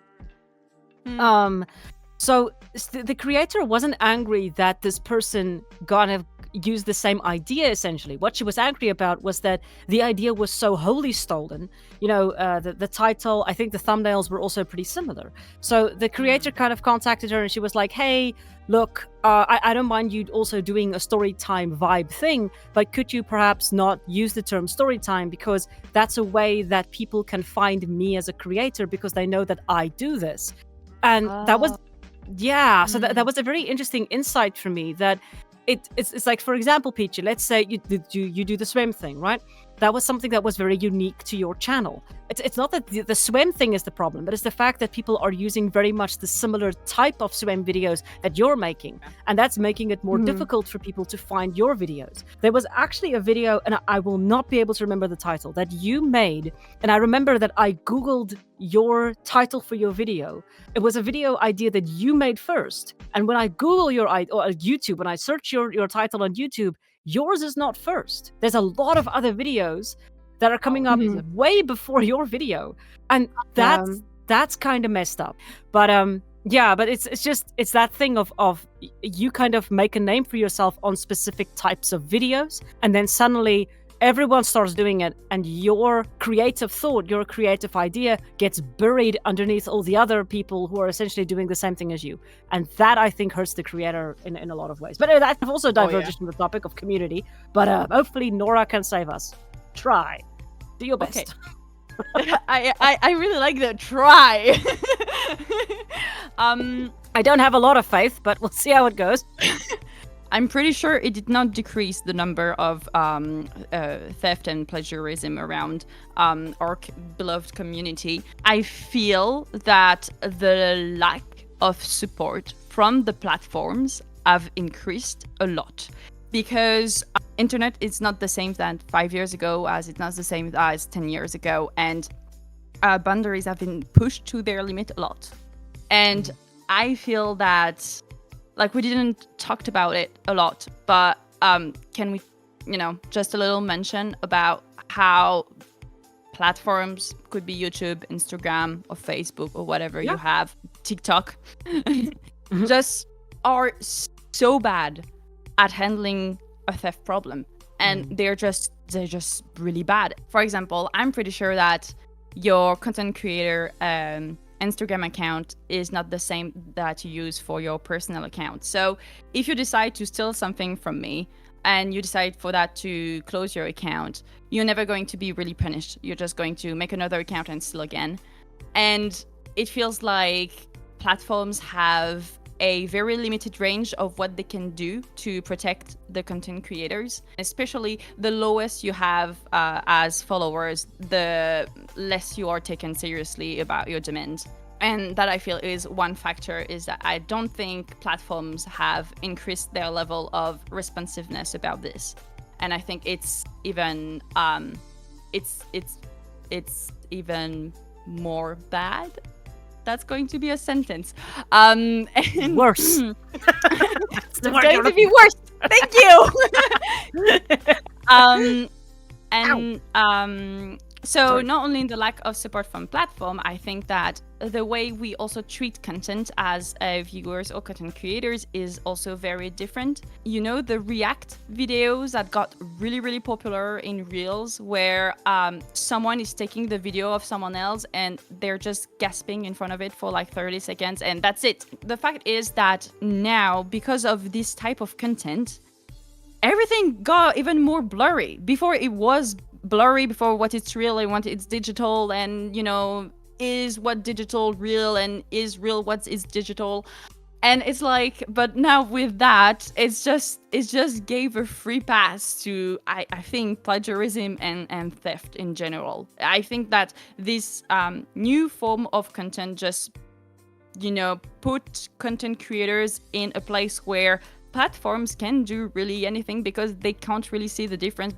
So the creator wasn't angry that this person gonna use the same idea. Essentially, what she was angry about was that the idea was so wholly stolen. You know, the title, I think the thumbnails were also pretty similar. So the creator kind of contacted her, and she was like, hey, look, I don't mind you also doing a story time vibe thing, but could you perhaps not use the term story time, because that's a way that people can find me as a creator, because they know that I do this. And that was, so that was a very interesting insight for me, that it's like, for example, Peachy, let's say you do the swim thing, right? That was something that was very unique to your channel. It's not that the swim thing is the problem, but it's the fact that people are using very much the similar type of swim videos that you're making, and that's making it more difficult for people to find your videos. There was actually a video, and I will not be able to remember the title, that you made, and I remember that I Googled your title for your video. It was a video idea that you made first, and when I Google your YouTube, when I search your title on YouTube, yours is not first. There's a lot of other videos that are coming up way before your video, and that's kind of messed up. But but it's that thing of you kind of make a name for yourself on specific types of videos, and then suddenly everyone starts doing it, and your creative thought, your creative idea gets buried underneath all the other people who are essentially doing the same thing as you. And that, I think, hurts the creator in a lot of ways. But that also diverges from the topic of community. But hopefully Nora can save us. Try. Do your best.
Okay. I really like the try.
I don't have a lot of faith, but we'll see how it goes.
I'm pretty sure it did not decrease the number of theft and plagiarism around our beloved community. I feel that the lack of support from the platforms have increased a lot, because internet is not the same than 5 years ago, as it's not the same as 10 years ago, and boundaries have been pushed to their limit a lot. And I feel that, like, we didn't talked about it a lot, but can we, just a little mention about how platforms, could be YouTube, Instagram, or Facebook, or whatever you have, TikTok, just are so bad at handling a theft problem, and they're just really bad. For example, I'm pretty sure that your content creator Instagram account is not the same that you use for your personal account. So if you decide to steal something from me and you decide for that to close your account, you're never going to be really punished. You're just going to make another account and steal again. And it feels like platforms have a very limited range of what they can do to protect the content creators. Especially the lowest you have as followers, the less you are taken seriously about your demand. And that, I feel, is one factor, is that I don't think platforms have increased their level of responsiveness about this. And I think it's even it's even more bad. That's going to be a sentence. And
Worse.
It's going to be worse. Thank you. So not only the lack of support from platform, I think that the way we also treat content as viewers or content creators is also very different. The React videos that got really, really popular in Reels, where someone is taking the video of someone else and they're just gasping in front of it for like 30 seconds, and that's it. The fact is that now, because of this type of content, everything got even more blurry. Before it was blurry, before what it's real and what it's digital, and is what digital real and is real what is digital. And it's like, but now with that, it just gave a free pass to I think plagiarism and theft in general. I think that this new form of content just put content creators in a place where platforms can do really anything, because they can't really see the difference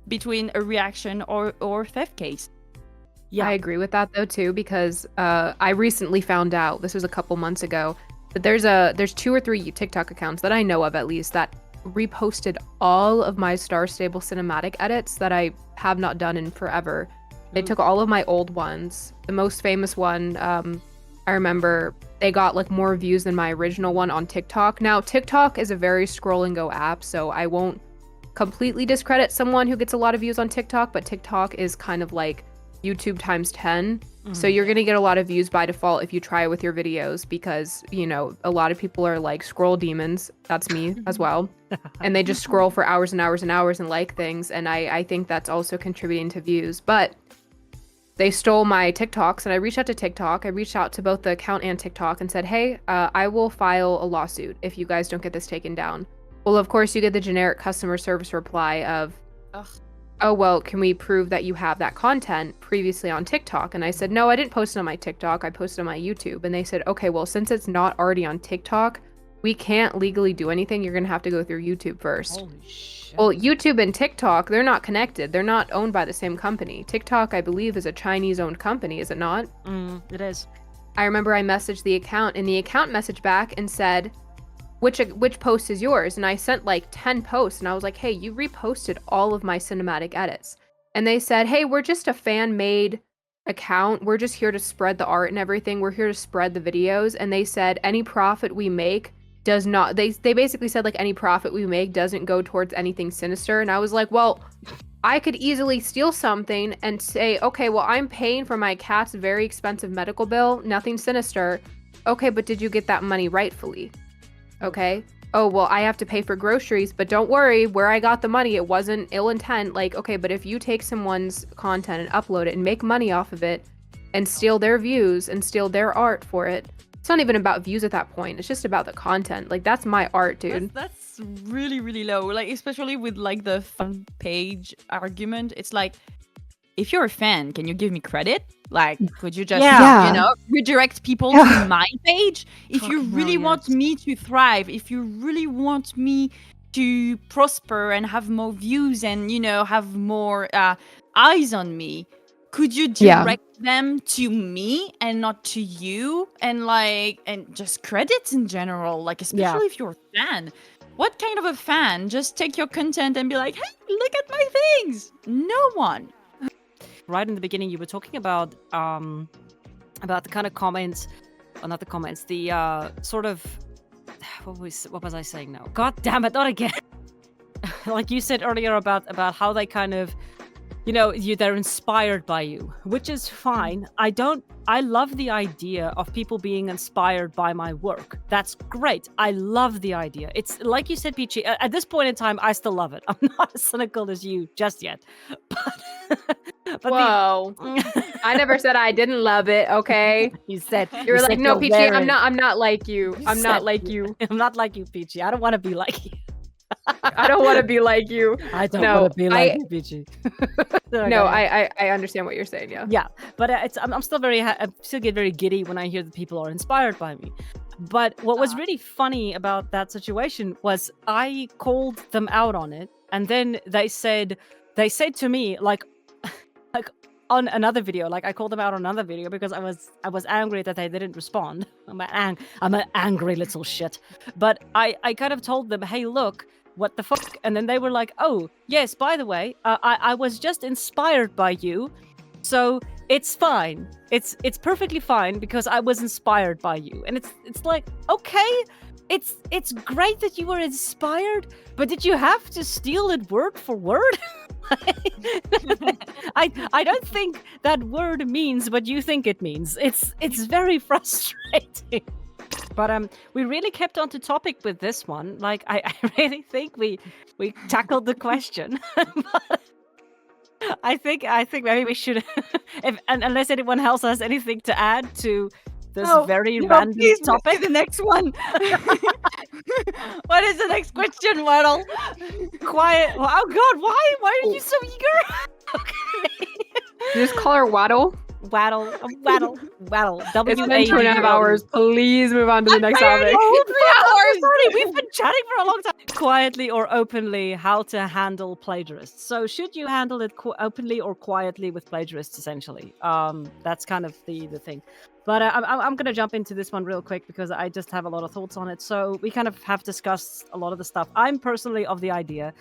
between a reaction or theft case.
Yeah, I agree with that though too, because I recently found out, this was a couple months ago, that there's 2 or 3 TikTok accounts that I know of at least that reposted all of my Star Stable cinematic edits that I have not done in forever. They took all of my old ones. The most famous one, I remember they got like more views than my original one on TikTok. Now, TikTok is a very scroll and go app, so I won't completely discredit someone who gets a lot of views on TikTok, but TikTok is kind of like YouTube times 10. So you're going to get a lot of views by default if you try it with your videos, because, a lot of people are like scroll demons. That's me as well. And they just scroll for hours and hours and hours and like things. And I think that's also contributing to views. But they stole my TikToks, and I reached out to TikTok. I reached out to both the account and TikTok and said, hey, I will file a lawsuit if you guys don't get this taken down. Well, of course, you get the generic customer service reply of, oh, well, can we prove that you have that content previously on TikTok? And I said, no, I didn't post it on my TikTok. I posted it on my YouTube. And they said, okay, well, since it's not already on TikTok, we can't legally do anything. You're going to have to go through YouTube first.
Holy shit.
Well, YouTube and TikTok, they're not connected. They're not owned by the same company. TikTok, I believe, is a Chinese-owned company, is it not?
It is.
I remember I messaged the account, and the account messaged back and said, which post is yours? And I sent like 10 posts, and I was like, hey, you reposted all of my cinematic edits. And they said, hey, we're just a fan-made account. We're just here to spread the art and everything. We're here to spread the videos. And they said any profit we make does not, they basically said like any profit we make doesn't go towards anything sinister. And I was like, well, I could easily steal something and say, okay, well, I'm paying for my cat's very expensive medical bill, nothing sinister. Okay, but did you get that money rightfully? Okay. Oh, well, I have to pay for groceries, but don't worry, where I got the money, it wasn't ill intent. Like, okay, but if you take someone's content and upload it and make money off of it and steal their views and steal their art for it, it's not even about views at that point. It's just about the content. Like, that's my art, dude.
That's really, really low. Like, especially with like the fan page argument. It's like, if you're a fan, can you give me credit? Like, could you just,
Yeah.
redirect people to my page? If you
Fucking
really
hell,
want
yes.
me to thrive, if you really want me to prosper and have more views and, have more eyes on me, could you direct them to me and not to you? And just credits in general, like, especially if you're a fan. What kind of a fan just take your content and be like, hey, look at my things? No one.
Right in the beginning, you were talking about the kind of comments, or not the comments, the sort of what was I saying now? God damn it, not again. Like you said earlier about how they kind of, they're inspired by you, which is fine. I love the idea of people being inspired by my work. That's great. I love the idea. It's like you said, Peachy, at this point in time, I still love it. I'm not as cynical as you just yet. But
Whoa. I never said I didn't love it, okay?
You said
You're like, no, Peachy,
wearing.
I'm not like you. I'm not like you.
I'm not like you, Peachy. I don't want to be like you.
I don't want to be like you.
I don't want to be like you, Peachy.
No, I understand what you're saying, yeah.
Yeah, but I'm still I still get very giddy when I hear that people are inspired by me. But what was really funny about that situation was I called them out on it, and then they said to me like on another video, like I called them out on another video because I was angry that they didn't respond. I'm an angry little shit. But I kind of told them, hey, look, what the fuck? And then they were like, oh, yes, by the way, I was just inspired by you. So it's fine. It's perfectly fine because I was inspired by you. And it's like, okay, it's great that you were inspired, but did you have to steal it word for word? I don't think that word means what you think it means. It's very frustrating. But we really kept on to topic with this one. Like I really think we tackled the question. But I think maybe we should, unless anyone else has anything to add to this very random topic.
The next one. What is the next question, Waddle?
Quiet. Oh God, why are you so eager? Okay.
You just call her Waddle.
Waddle.
It's been 2.5 hours. Please move on to the next topic.
3 hours.
Sorry, we've been chatting for a long time. Quietly or openly, how to handle plagiarists. So, should you handle it openly or quietly with plagiarists? Essentially, that's kind of the thing. But I'm gonna jump into this one real quick because I just have a lot of thoughts on it. So we kind of have discussed a lot of the stuff. I'm personally of the idea.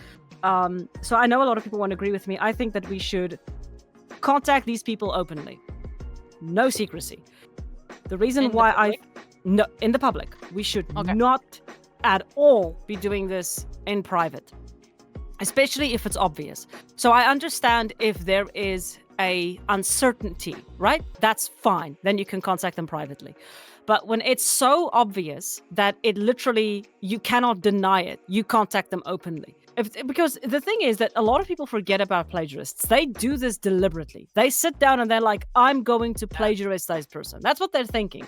So I know a lot of people won't agree with me. I think that we should contact these people openly. No secrecy. The reason why in the public, we should not at all be doing this in private, especially if it's obvious. So I understand if there is a uncertainty, right? That's fine. Then you can contact them privately. But when it's so obvious that it literally, you cannot deny it, you contact them openly. Because the thing is that a lot of people forget about plagiarists. They do this deliberately. They sit down and they're like, I'm going to plagiarize this person. That's what they're thinking.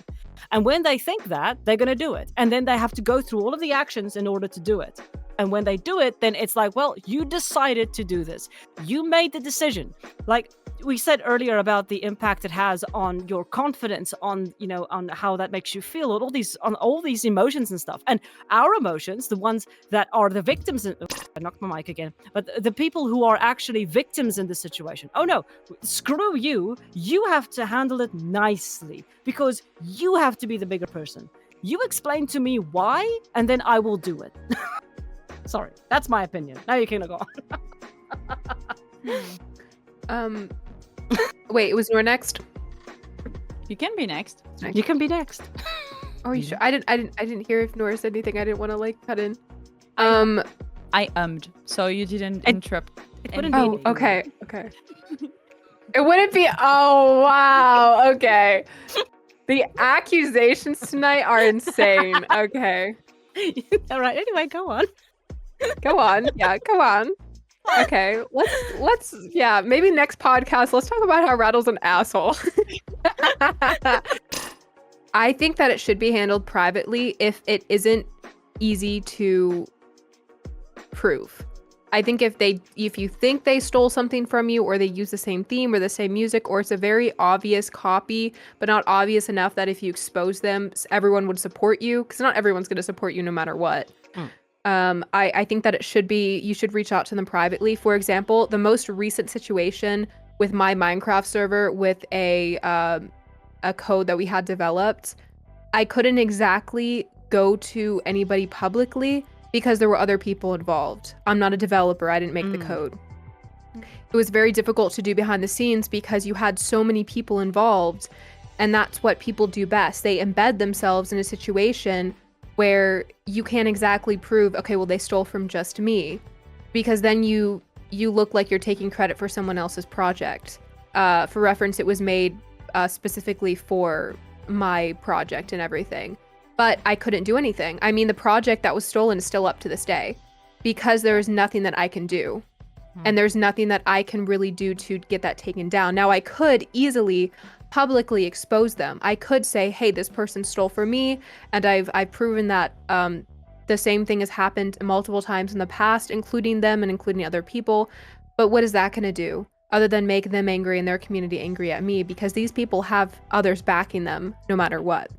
And when they think that, they're going to do it. And then they have to go through all of the actions in order to do it. And when they do it, then it's like, well, you decided to do this. You made the decision. Like we said earlier about the impact it has on your confidence, on, on how that makes you feel, on all these emotions and stuff. And our emotions, the ones that are the victims, I knocked my mic again, but the people who are actually victims in this situation. Oh no, screw you. You have to handle it nicely because you have to be the bigger person. You explain to me why, and then I will do it. Sorry, that's my opinion. Now you can go
on. Wait, was Nora next?
You can be next.
You can be next.
Oh, you sure? I didn't hear if Nora said anything. I didn't want to cut in.
I ummed, so you didn't interrupt.
It wouldn't be.
Oh, okay. It wouldn't be. Oh, wow. Okay. The accusations tonight are insane. Okay.
All right. Anyway, go on.
Go on. Yeah, go on. Okay, let's maybe next podcast let's talk about how Rattle's an asshole. I think that it should be handled privately if it isn't easy to prove. I think if you think they stole something from you, or they use the same theme or the same music, or it's a very obvious copy, but not obvious enough that if you expose them, everyone would support you, because not everyone's going to support you no matter what. I think that you should reach out to them privately. For example, the most recent situation with my Minecraft server with a code that we had developed, I couldn't exactly go to anybody publicly because there were other people involved. I'm not a developer. I didn't make the code. It was very difficult to do behind the scenes because you had so many people involved, and that's what people do best. They embed themselves in a situation where you can't exactly prove, okay, well, they stole from just me, because then you look like you're taking credit for someone else's project. For reference, it was made specifically for my project and everything, but I couldn't do anything. I mean, the project that was stolen is still up to this day because there is nothing that I can do, and there's nothing that I can really do to get that taken down. Now, I could easily publicly expose them. I could say, hey, this person stole from me, and I've proven that the same thing has happened multiple times in the past, including them and including other people. But what is that going to do other than make them angry and their community angry at me? Because these people have others backing them no matter what.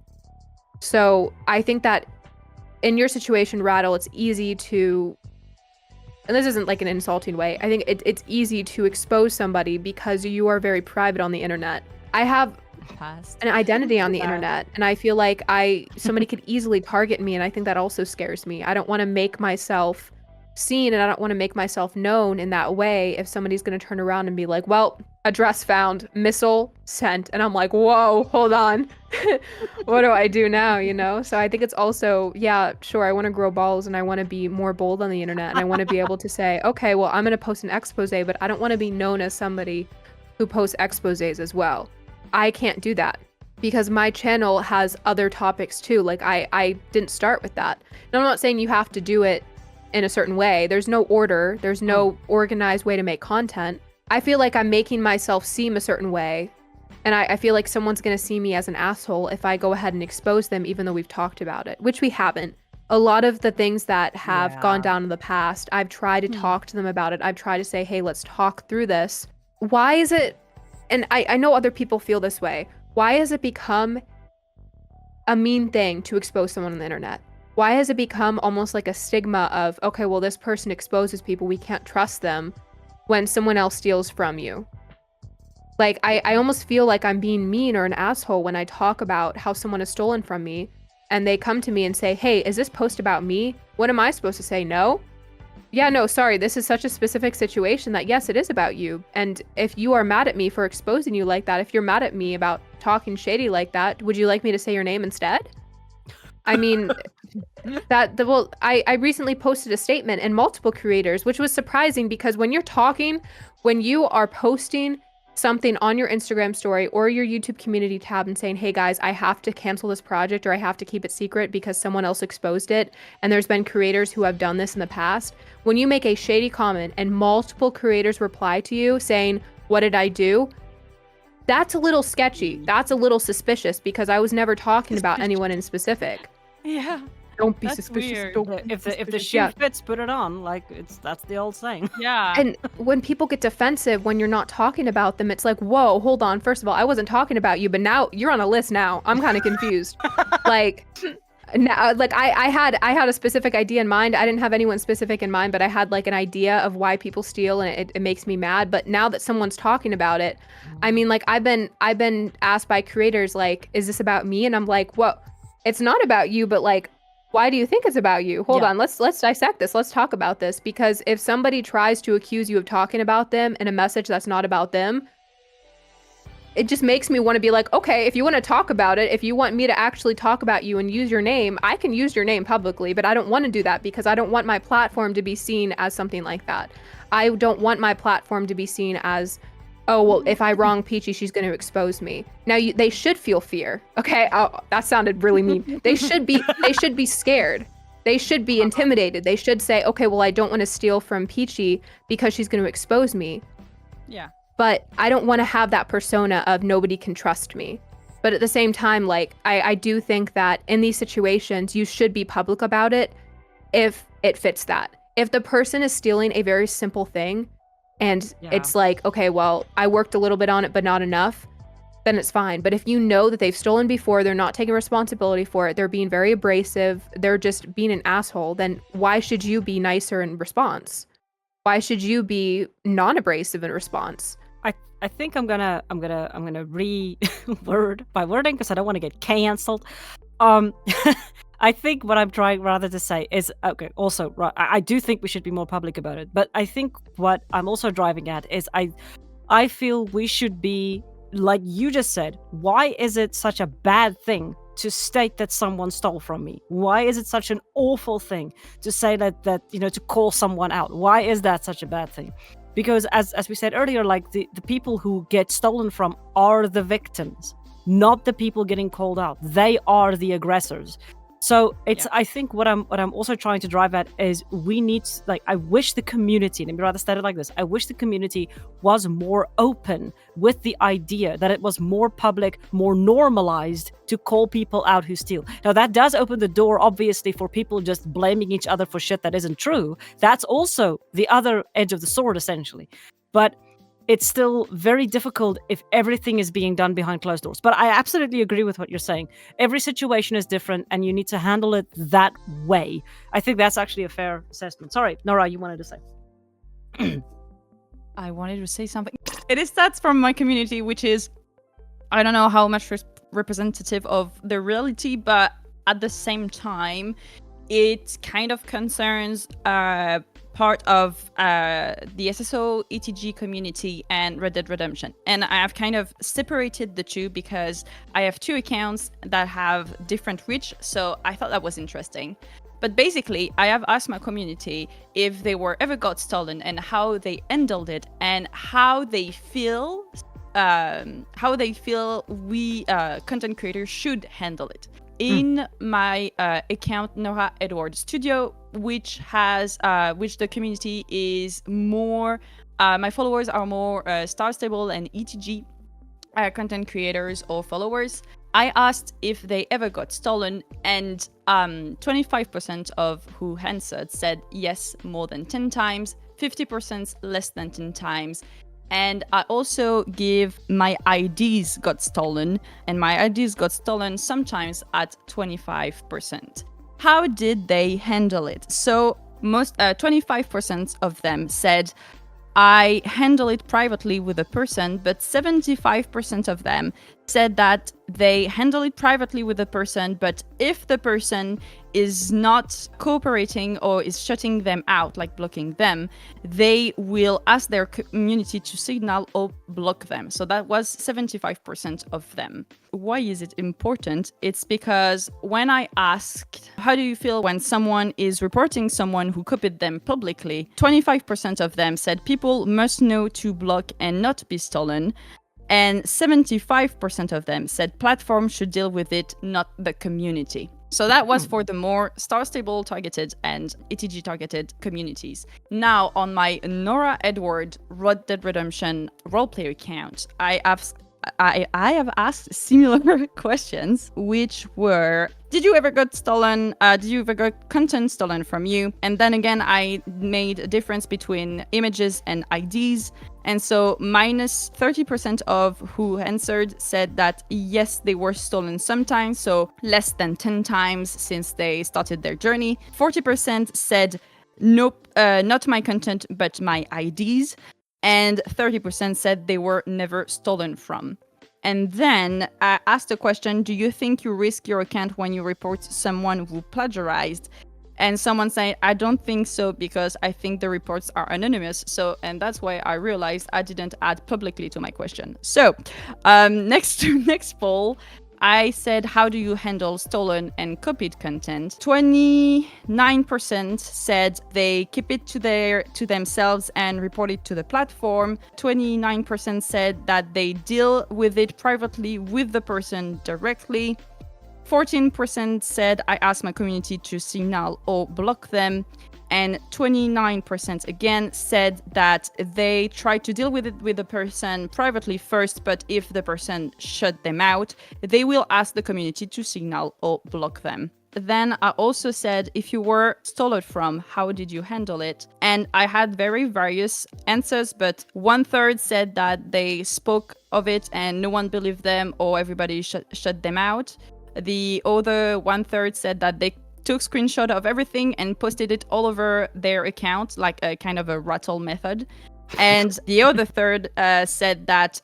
So I think that in your situation, Rattle, it's easy to, and this isn't like an insulting way, I think it's easy to expose somebody because you are very private on the internet. I have an identity on the internet, and I feel like somebody could easily target me, and I think that also scares me. I don't want to make myself seen, and I don't want to make myself known in that way if somebody's going to turn around and be like, well, address found, missile sent, and I'm like, whoa, hold on. What do I do now, you know? So I think it's also, yeah, sure, I want to grow balls, and I want to be more bold on the internet, and I want to be able to say, okay, well, I'm going to post an expose, but I don't want to be known as somebody who posts exposés as well. I can't do that because my channel has other topics too. Like I didn't start with that. And I'm not saying you have to do it in a certain way. There's no order. There's no organized way to make content. I feel like I'm making myself seem a certain way. And I feel like someone's going to see me as an asshole if I go ahead and expose them, even though we've talked about it, which we haven't. A lot of the things that have gone down in the past, I've tried to talk to them about it. I've tried to say, hey, let's talk through this. Why is it, and I know other people feel this way, why has it become a mean thing to expose someone on the internet? Why has it become almost like a stigma of, okay, well, this person exposes people, we can't trust them, when someone else steals from you? Like, I almost feel like I'm being mean or an asshole when I talk about how someone has stolen from me, and they come to me and say, hey, is this post about me? What am I supposed to say? No? Yeah, no, sorry, this is such a specific situation that yes, it is about you. And if you are mad at me for exposing you like that, if you're mad at me about talking shady like that, would you like me to say your name instead? I mean, I recently posted a statement and multiple creators, which was surprising because when you are posting something on your Instagram story or your YouTube community tab and saying, hey guys, I have to cancel this project or I have to keep it secret because someone else exposed it, and there's been creators who have done this in the past, when you make a shady comment and multiple creators reply to you saying, what did I do? That's a little sketchy. That's a little suspicious because I was never talking about anyone in specific.
Yeah.
Don't be
That's
suspicious.
weird.
If the shoe fits, put it on. Like that's the old saying.
Yeah.
And when people get defensive when you're not talking about them, it's like, whoa, hold on. First of all, I wasn't talking about you, but now you're on a list now. I'm kind of confused. Like now, like I had a specific idea in mind. I didn't have anyone specific in mind, but I had like an idea of why people steal, and it makes me mad. But now that someone's talking about it, I mean, like I've been asked by creators, like, is this about me? And I'm like, well, it's not about you, but like, why do you think it's about you? Hold on, let's dissect this. Let's talk about this. Because if somebody tries to accuse you of talking about them in a message that's not about them, it just makes me want to be like, okay, if you want to talk about it, if you want me to actually talk about you and use your name, I can use your name publicly, but I don't want to do that because I don't want my platform to be seen as something like that. I don't want my platform to be seen as, oh, well, if I wrong Peachy, she's going to expose me. Now, they should feel fear. Okay, that sounded really mean. They should be scared. They should be intimidated. They should say, okay, well, I don't want to steal from Peachy because she's going to expose me.
Yeah.
But I don't want to have that persona of nobody can trust me. But at the same time, like, I do think that in these situations, you should be public about it if it fits that. if the person is stealing a very simple thing and it's like, okay, well, I worked a little bit on it, but not enough, then it's fine. But if you know that they've stolen before, they're not taking responsibility for it, they're being very abrasive, they're just being an asshole, then why should you be nicer in response? Why should you be non-abrasive in response?
I think I'm gonna re-word my wording because I don't want to get cancelled. I think what I'm trying rather to say is, okay, also, I do think we should be more public about it, but I think what I'm also driving at is I feel we should be, like you just said, why is it such a bad thing to state that someone stole from me? Why is it such an awful thing to say that to call someone out? Why is that such a bad thing? Because as we said earlier, like the people who get stolen from are the victims, not the people getting called out. They are the aggressors. So I think what I'm also trying to drive at is we need, like, I wish the community, let me rather state it like this, I wish the community was more open with the idea that it was more public, more normalized to call people out who steal. Now that does open the door, obviously, for people just blaming each other for shit that isn't true. That's also the other edge of the sword, essentially. But it's still very difficult if everything is being done behind closed doors. But I absolutely agree with what you're saying. Every situation is different and you need to handle it that way. I think that's actually a fair assessment. Sorry, Nora, you wanted to say.
I wanted to say something. It is stats from my community, which is, I don't know how much representative of the reality, but at the same time, it kind of concerns part of the SSO ETG community and Red Dead Redemption. And I have kind of separated the two because I have two accounts that have different reach, so I thought that was interesting. But basically, I have asked my community if they were ever got stolen and how they handled it and how they feel we content creators should handle it. In my account, Nora Edward Studio, which the community is more, my followers are more Star Stable and ETG content creators or followers. I asked if they ever got stolen, and 25% of who answered said yes more than 10 times, 50% less than 10 times. And I also give my IDs got stolen, and my IDs got stolen sometimes at 25%. How did they handle it? So most 25% of them said, I handle it privately with a person, but 75% of them said that they handle it privately with a person, but if the person is not cooperating or is shutting them out, like blocking them, they will ask their community to signal or block them. So that was 75% of them. Why is it important? It's because when I asked, how do you feel when someone is reporting someone who copied them publicly, 25% of them said people must know to block and not be stolen. And 75% of them said platforms should deal with it, not the community. So that was for the more Star Stable targeted and ETG targeted communities. Now, on my Nora Edward Red Dead Redemption roleplay account, I have asked similar questions, which were, did you ever get stolen? Did you ever get content stolen from you? And then again, I made a difference between images and IDs. And so minus 30% of who answered said that yes, they were stolen sometimes, so less than 10 times since they started their journey. 40% said nope, not my content, but my IDs. And 30% said they were never stolen from. And then I asked a question, do you think you risk your account when you report someone who plagiarized? And someone said, I don't think so because I think the reports are anonymous. So, and that's why I realized I didn't add publicly to my question. So, next poll, I said, how do you handle stolen and copied content? 29% said they keep it to themselves and report it to the platform. 29% said that they deal with it privately with the person directly. 14% said I asked my community to signal or block them. And 29% again said that they try to deal with it with the person privately first, but if the person shut them out, they will ask the community to signal or block them. then I also said, if you were stolen from, how did you handle it? And I had very various answers, but 1/3 said that they spoke of it and no one believed them, or everybody shut them out. The other 1/3 said that they took screenshot of everything and posted it all over their account, like a kind of a rattle method. And the other third said that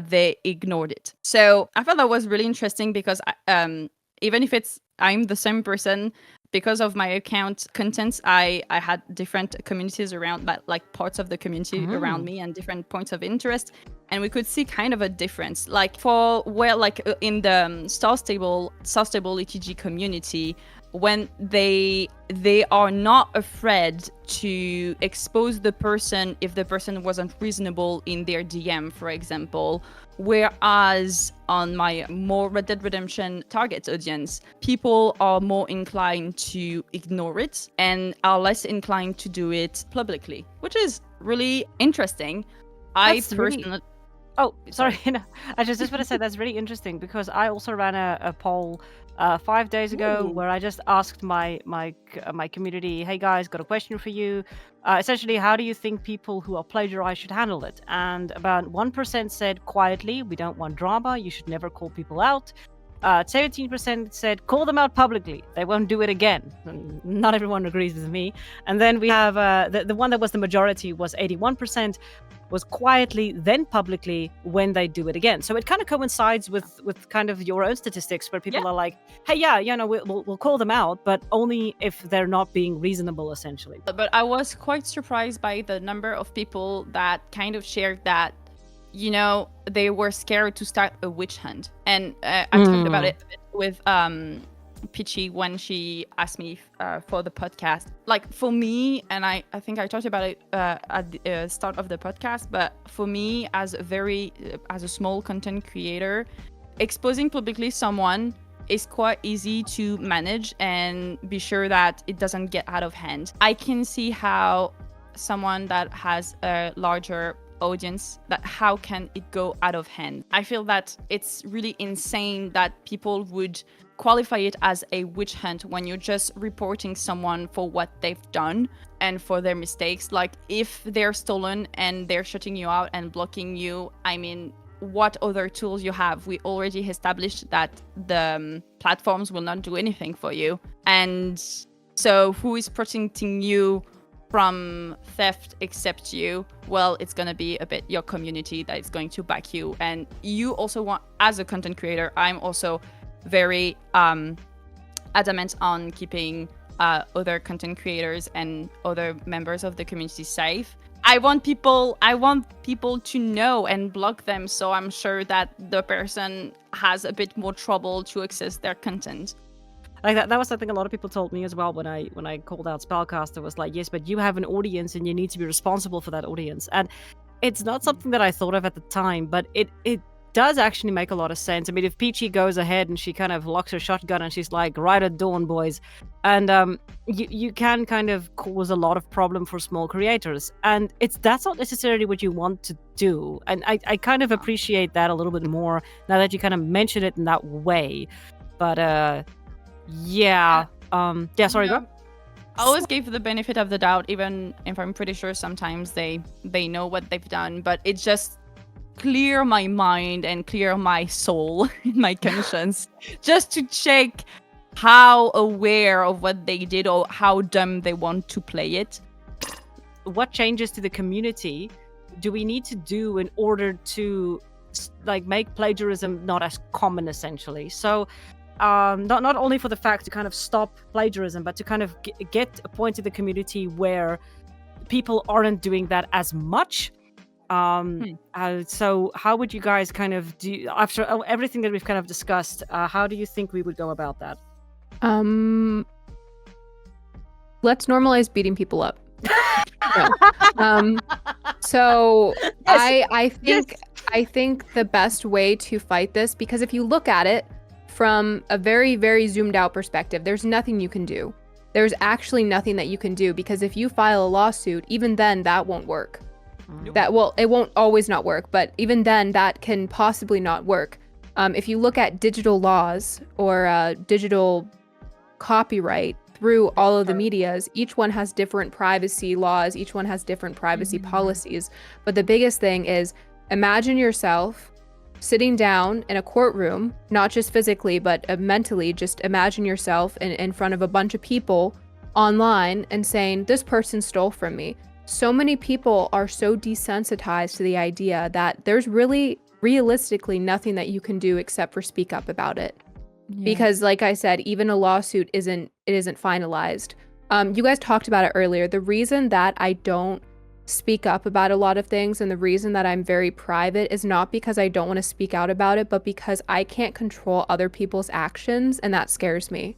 they ignored it. So I thought that was really interesting because even if I'm the same person, because of my account contents, I had different communities around, but like parts of the community around me and different points of interest. And we could see kind of a difference. Like in the Star Stable ETG community, when they are not afraid to expose the person if the person wasn't reasonable in their DM, for example. Whereas on my more Red Dead Redemption target audience, people are more inclined to ignore it and are less inclined to do it publicly, which is really interesting.
Oh, sorry. No, I just want to say that's really interesting because I also ran a poll 5 days ago where I just asked my community, hey guys, got a question for you. Essentially, how do you think people who are plagiarized should handle it? And about 1% said quietly, we don't want drama, you should never call people out. 17% said call them out publicly, they won't do it again. Not everyone agrees with me. And then we have the one that was the majority was 81%, was quietly then publicly when they do it again. So it kind of coincides with kind of your own statistics where people are like, hey, we'll call them out, but only if they're not being reasonable, essentially.
But I was quite surprised by the number of people that kind of shared that, they were scared to start a witch hunt. And I talked about it with Peachy when she asked me for the podcast. Like for me, and I think I talked about it at the start of the podcast, but for me as a small content creator, exposing publicly someone is quite easy to manage and be sure that it doesn't get out of hand. I can see how someone that has a larger audience, that how can it go out of hand. I feel that it's really insane that people would qualify it as a witch hunt when you're just reporting someone for what they've done and for their mistakes. Like if they're stolen and they're shutting you out and blocking you, I mean, what other tools you have? We already established that the platforms will not do anything for you. And so who is protecting you from theft except you? Well, it's going to be a bit your community that is going to back you. And you also want, as a content creator, I'm also very adamant on keeping other content creators and other members of the community safe. I want people to know and block them, so I'm sure that the person has a bit more trouble to access their content.
Like that was something a lot of people told me as well when I called out Spellcaster. Was like, yes, but you have an audience and you need to be responsible for that audience. And it's not something that I thought of at the time, but it does actually make a lot of sense. I mean, if Peachy goes ahead and she kind of locks her shotgun and she's like, right at dawn, boys, and you can kind of cause a lot of problem for small creators, and that's not necessarily what you want to do. And I kind of appreciate that a little bit more now that you kind of mention it in that way. But sorry, go.
I always give the benefit of the doubt, even if I'm pretty sure sometimes they know what they've done, but it just clear my mind and clear my soul and my conscience just to check how aware of what they did or how dumb they want to play it.
What changes to the community do we need to do in order to like make plagiarism not as common, essentially? So not only for the fact to kind of stop plagiarism, but to kind of get a point in the community where people aren't doing that as much. So how would you guys kind of do, after everything that we've kind of discussed, how do you think we would go about that?
Let's normalize beating people up. So yes. I think the best way to fight this, because if you look at it from a very, very zoomed out perspective, there's nothing you can do. There's actually nothing that you can do, because if you file a lawsuit, even then that won't work. It won't always not work, but even then that can possibly not work. If you look at digital laws or digital copyright through all of the medias. Each one has different privacy laws. Each one has different privacy policies. But the biggest thing is, imagine yourself sitting down in a courtroom, not just physically, but mentally. Just imagine yourself in front of a bunch of people online and saying, this person stole from me. So many people are so desensitized to the idea that there's really realistically nothing that you can do except for speak up about it. Yeah. Because like I said, even a lawsuit isn't finalized. You guys talked about it earlier. The reason that I don't speak up about a lot of things and the reason that I'm very private is not because I don't want to speak out about it, but because I can't control other people's actions, and that scares me.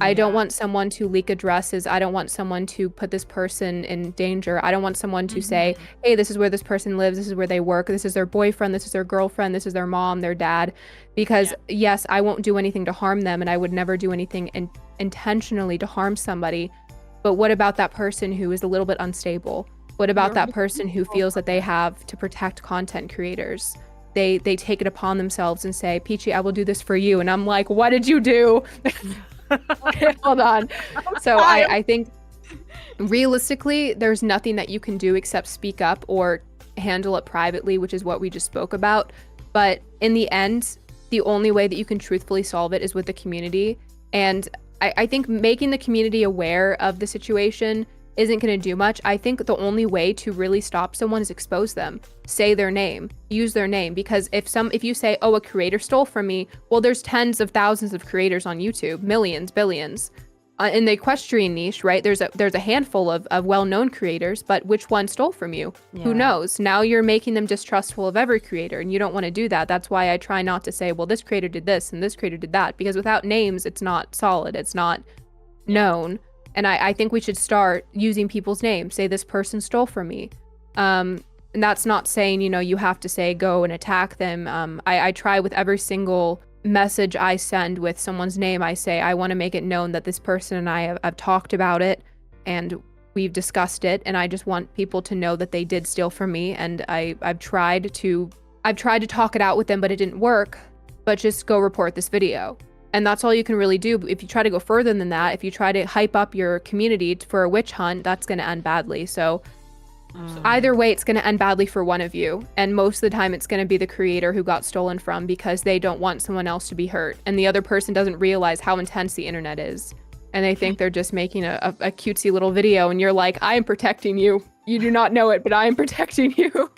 I don't want someone to leak addresses. I don't want someone to put this person in danger. I don't want someone to say, hey, this is where this person lives. This is where they work. This is their boyfriend. This is their girlfriend. This is their mom, their dad. Because yes, I won't do anything to harm them, and I would never do anything intentionally to harm somebody. But what about that person who is a little bit unstable? What about that person who feels that they have to protect content creators? They take it upon themselves and say, Peachy, I will do this for you. And I'm like, what did you do? Okay, hold on. So I think realistically, there's nothing that you can do except speak up or handle it privately, which is what we just spoke about. But in the end, the only way that you can truthfully solve it is with the community. And I think making the community aware of the situation isn't going to do much. I think the only way to really stop someone is expose them, say their name, use their name. Because if you say, oh, a creator stole from me, well, there's tens of thousands of creators on YouTube, millions, billions. In the equestrian niche, right, there's a handful of well-known creators, but which one stole from you? Yeah. Who knows? Now you're making them distrustful of every creator, and you don't want to do that. That's why I try not to say, well, this creator did this and this creator did that, because without names, it's not solid, it's not known. And I think we should start using people's names. Say, this person stole from me. And that's not saying, you have to say, go and attack them. I try with every single message I send with someone's name, I say, I want to make it known that this person and I have talked about it and we've discussed it. And I just want people to know that they did steal from me. And I've tried to talk it out with them, but it didn't work. But just go report this video. And that's all you can really do. If you try to go further than that, if you try to hype up your community for a witch hunt, that's going to end badly. So either way, it's going to end badly for one of you. And most of the time, it's going to be the creator who got stolen from because they don't want someone else to be hurt. And the other person doesn't realize how intense the internet is. And they think they're just making a cutesy little video. And you're like, I am protecting you. You do not know it, but I am protecting you.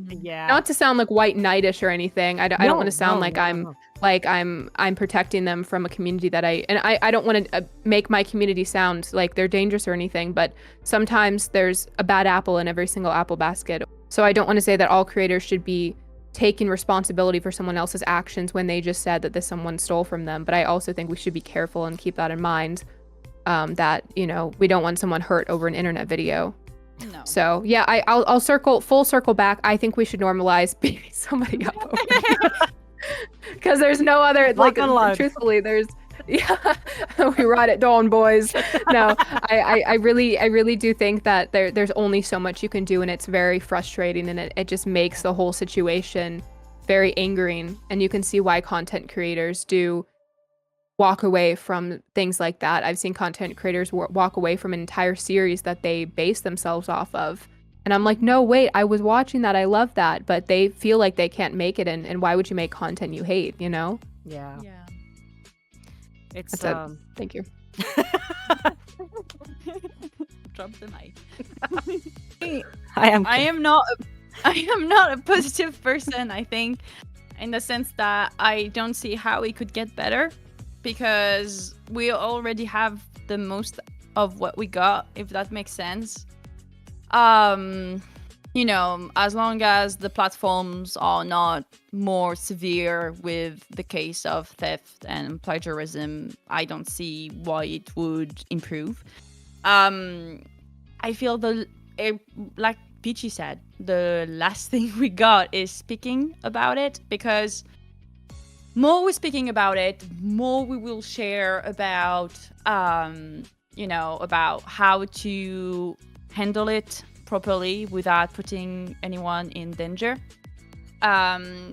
Yeah.
Not to sound like white knightish or anything. I don't want to sound like I'm protecting them from a community that I don't want to make my community sound like they're dangerous or anything, but sometimes there's a bad apple in every single apple basket. So I don't want to say that all creators should be taking responsibility for someone else's actions when they just said that someone stole from them. But I also think we should be careful and keep that in mind, that, we don't want someone hurt over an internet video. No. So yeah, I'll full circle back. I think we should normalize beating somebody up over it. Because there's no other, truthfully, we ride at dawn, boys. No, I really do think that there's only so much you can do, and it's very frustrating, and it just makes the whole situation very angering. And you can see why content creators do walk away from things like that. I've seen content creators walk away from an entire series that they base themselves off of. And I'm like, no, wait, I was watching that. I love that. But they feel like they can't make it. And why would you make content you hate,
Yeah.
Yeah.
It's,
thank you.
Drop the mic.
I
am not a positive person, I think, in the sense that I don't see how it could get better, because we already have the most of what we got, if that makes sense. As long as the platforms are not more severe with the case of theft and plagiarism, I don't see why it would improve. I feel like Peachy said, the last thing we got is speaking about it, because more we're speaking about it, more we will share about, about how to handle it properly without putting anyone in danger.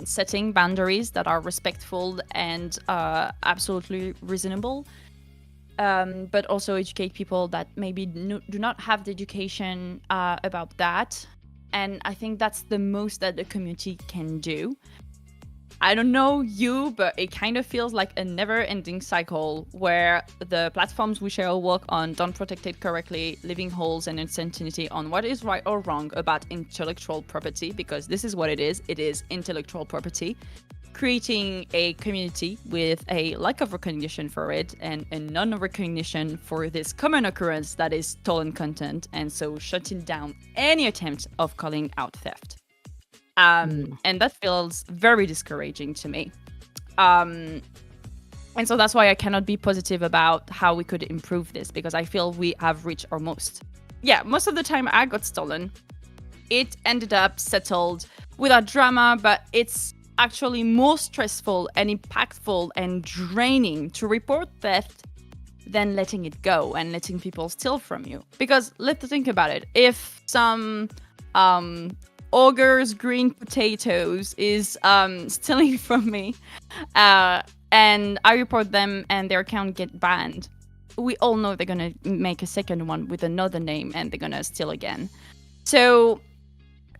Setting boundaries that are respectful and absolutely reasonable. but also educate people that maybe do not have the education about that. And I think that's the most that the community can do. I don't know you, but it kind of feels like a never-ending cycle where the platforms we share our work on don't protect it correctly, leaving holes and uncertainty on what is right or wrong about intellectual property, because this is what it is. It is intellectual property. Creating a community with a lack of recognition for it and a non-recognition for this common occurrence that is stolen content, and so shutting down any attempt of calling out theft. And that feels very discouraging to me. And so that's why I cannot be positive about how we could improve this, because I feel we have reached our most. Yeah, most of the time I got stolen. It ended up settled without drama, but it's actually more stressful and impactful and draining to report theft than letting it go and letting people steal from you. Because let's think about it. If some ogre's green potatoes is stealing from me and I report them and their account get banned, we all know they're gonna make a second one with another name and they're gonna steal again. So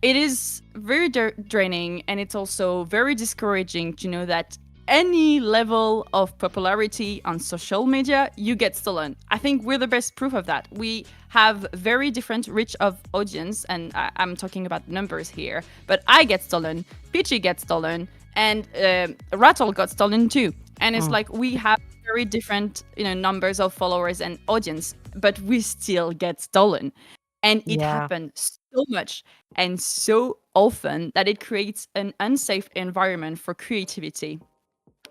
it is very draining, and it's also very discouraging to know that any level of popularity on social media, you get stolen. I think we're the best proof of that. We have very different reach of audience, and I'm talking about numbers here, but I get stolen, Peachy gets stolen, and Rattle got stolen too. And it's like we have very different, numbers of followers and audience, but we still get stolen. And it happens so much and so often that it creates an unsafe environment for creativity.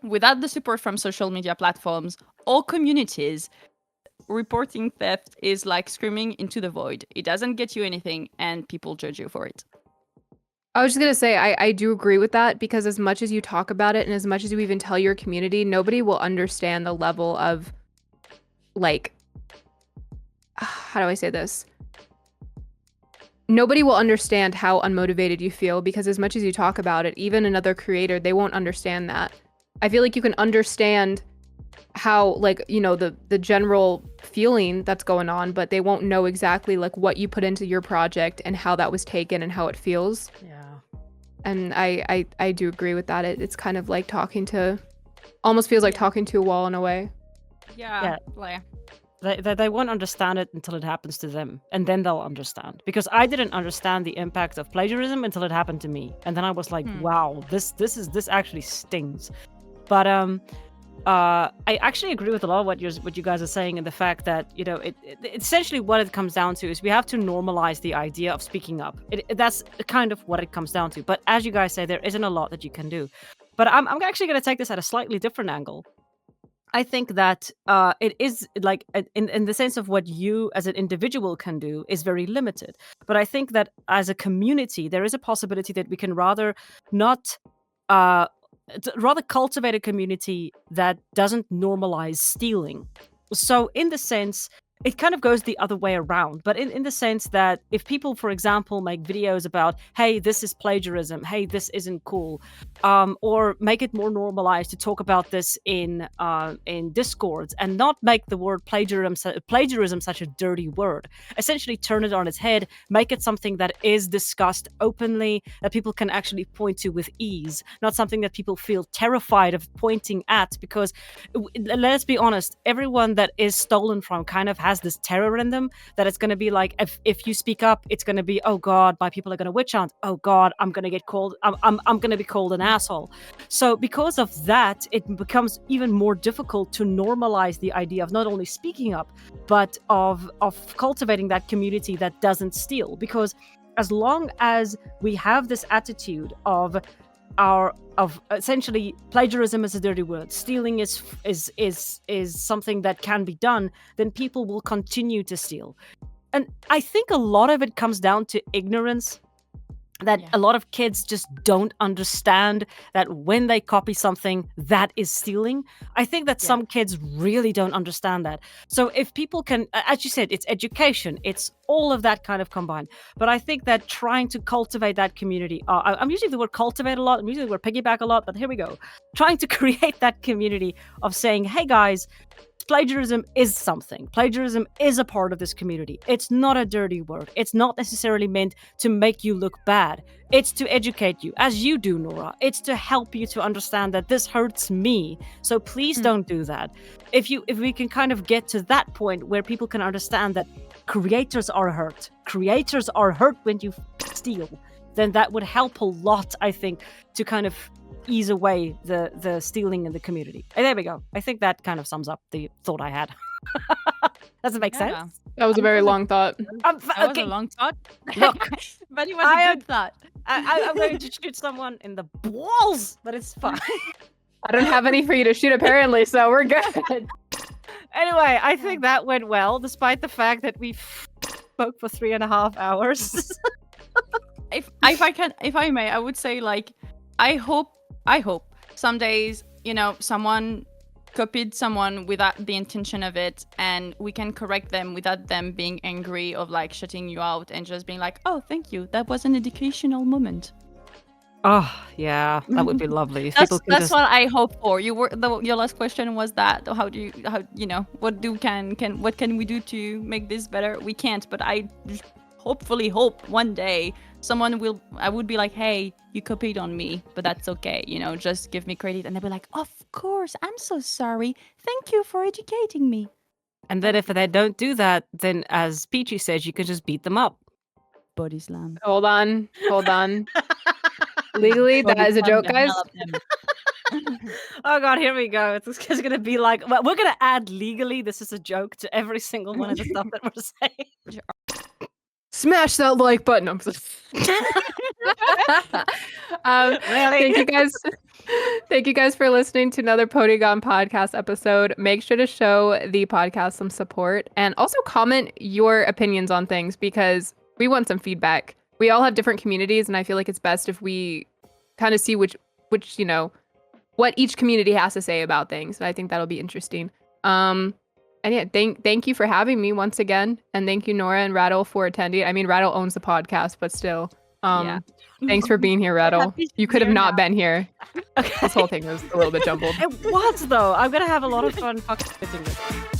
Without the support from social media platforms or communities, reporting theft is like screaming into the void. It doesn't get you anything, and people judge you for it.
I was just going to say, I do agree with that, because as much as you talk about it and as much as you even tell your community, nobody will understand the level of, like, how do I say this? Nobody will understand how unmotivated you feel, because as much as you talk about it, even another creator, they won't understand that. I feel like you can understand how, like, the general feeling that's going on, but they won't know exactly, like, what you put into your project and how that was taken and how it feels.
Yeah.
And I do agree with that. It's kind of like almost feels like talking to a wall in a way.
Yeah.
They won't understand it until it happens to them, and then they'll understand. Because I didn't understand the impact of plagiarism until it happened to me, and then I was like, "Wow, this actually stings." But I actually agree with a lot of what you guys are saying, and the fact that it essentially what it comes down to is we have to normalize the idea of speaking up. That's kind of what it comes down to. But as you guys say, there isn't a lot that you can do. But I'm actually going to take this at a slightly different angle. I think that it is like in the sense of what you as an individual can do is very limited. But I think that as a community, there is a possibility that we can rather cultivate a community that doesn't normalize stealing. So in the sense, it kind of goes the other way around, but in the sense that if people, for example, make videos about, hey, this is plagiarism, hey, this isn't cool, or make it more normalized to talk about this in Discords and not make the word plagiarism such a dirty word. Essentially turn it on its head, make it something that is discussed openly, that people can actually point to with ease, not something that people feel terrified of pointing at, because let's be honest, everyone that is stolen from kind of has this terror in them that it's going to be like, if you speak up, it's going to be, oh god, my people are going to witch hunt, oh god, I'm going to get called, I'm going to be called an asshole. So because of that, it becomes even more difficult to normalize the idea of not only speaking up, but of cultivating that community that doesn't steal. Because as long as we have this attitude of essentially plagiarism is a dirty word, stealing is something that can be done, then people will continue to steal. And I think a lot of it comes down to ignorance, that a lot of kids just don't understand that when they copy something, that is stealing. I think that some kids really don't understand that. So if people can, as you said, it's education, it's all of that kind of combined. But I think that trying to cultivate that community, I'm using the word cultivate a lot, I'm using the word piggyback a lot, but here we go. Trying to create that community of saying, hey guys, plagiarism is something. Plagiarism is a part of this community. It's not a dirty word. It's not necessarily meant to make you look bad. It's to educate you, as you do, Nora. It's to help you to understand that this hurts me. So please don't do that. If we can kind of get to that point where people can understand that creators are hurt. Creators are hurt when you steal. Then that would help a lot, I think, to kind of ease away the stealing in the community. And there we go. I think that kind of sums up the thought I had. Does it make sense?
That was a very long thought.
That was a long thought.
Look,
but it was a good thought.
I'm going to shoot someone in the balls, but it's fine.
I don't have any for you to shoot, apparently, so we're good.
Anyway, I think that went well, despite the fact that we spoke for 3.5 hours.
If I may, I would say, like, I hope some days, someone copied someone without the intention of it, and we can correct them without them being angry of like shutting you out and just being like, oh, thank you, that was an educational moment.
Oh yeah, that would be lovely.
That's what I hope for. Your last question was that what can we do to make this better? We can't, but I hopefully hope one day I would be like, hey, you copied on me, but that's okay, just give me credit. And they'll be like, of course, I'm so sorry. Thank you for educating me.
And then if they don't do that, then as Peachy says, you can just beat them up.
Body slam.
Hold on. Legally, that is a joke, guys.
Oh god, here we go. It's going to be like, well, we're going to add legally, this is a joke to every single one of the stuff that we're saying.
Smash that like button.
Really?
Thank you guys for listening to another Ponygon Podcast episode. Make sure to show the podcast some support and also comment your opinions on things because we want some feedback. We all have different communities, and I feel like it's best if we kind of see which what each community has to say about things. And I think that'll be interesting. And yeah, thank you for having me once again, and thank you Nora and Rattle for attending. I mean, Rattle owns the podcast, but still, thanks for being here, Rattle. You could have not been here. This whole thing was a little bit jumbled.
It was though. I'm gonna have a lot of fun fucking with this.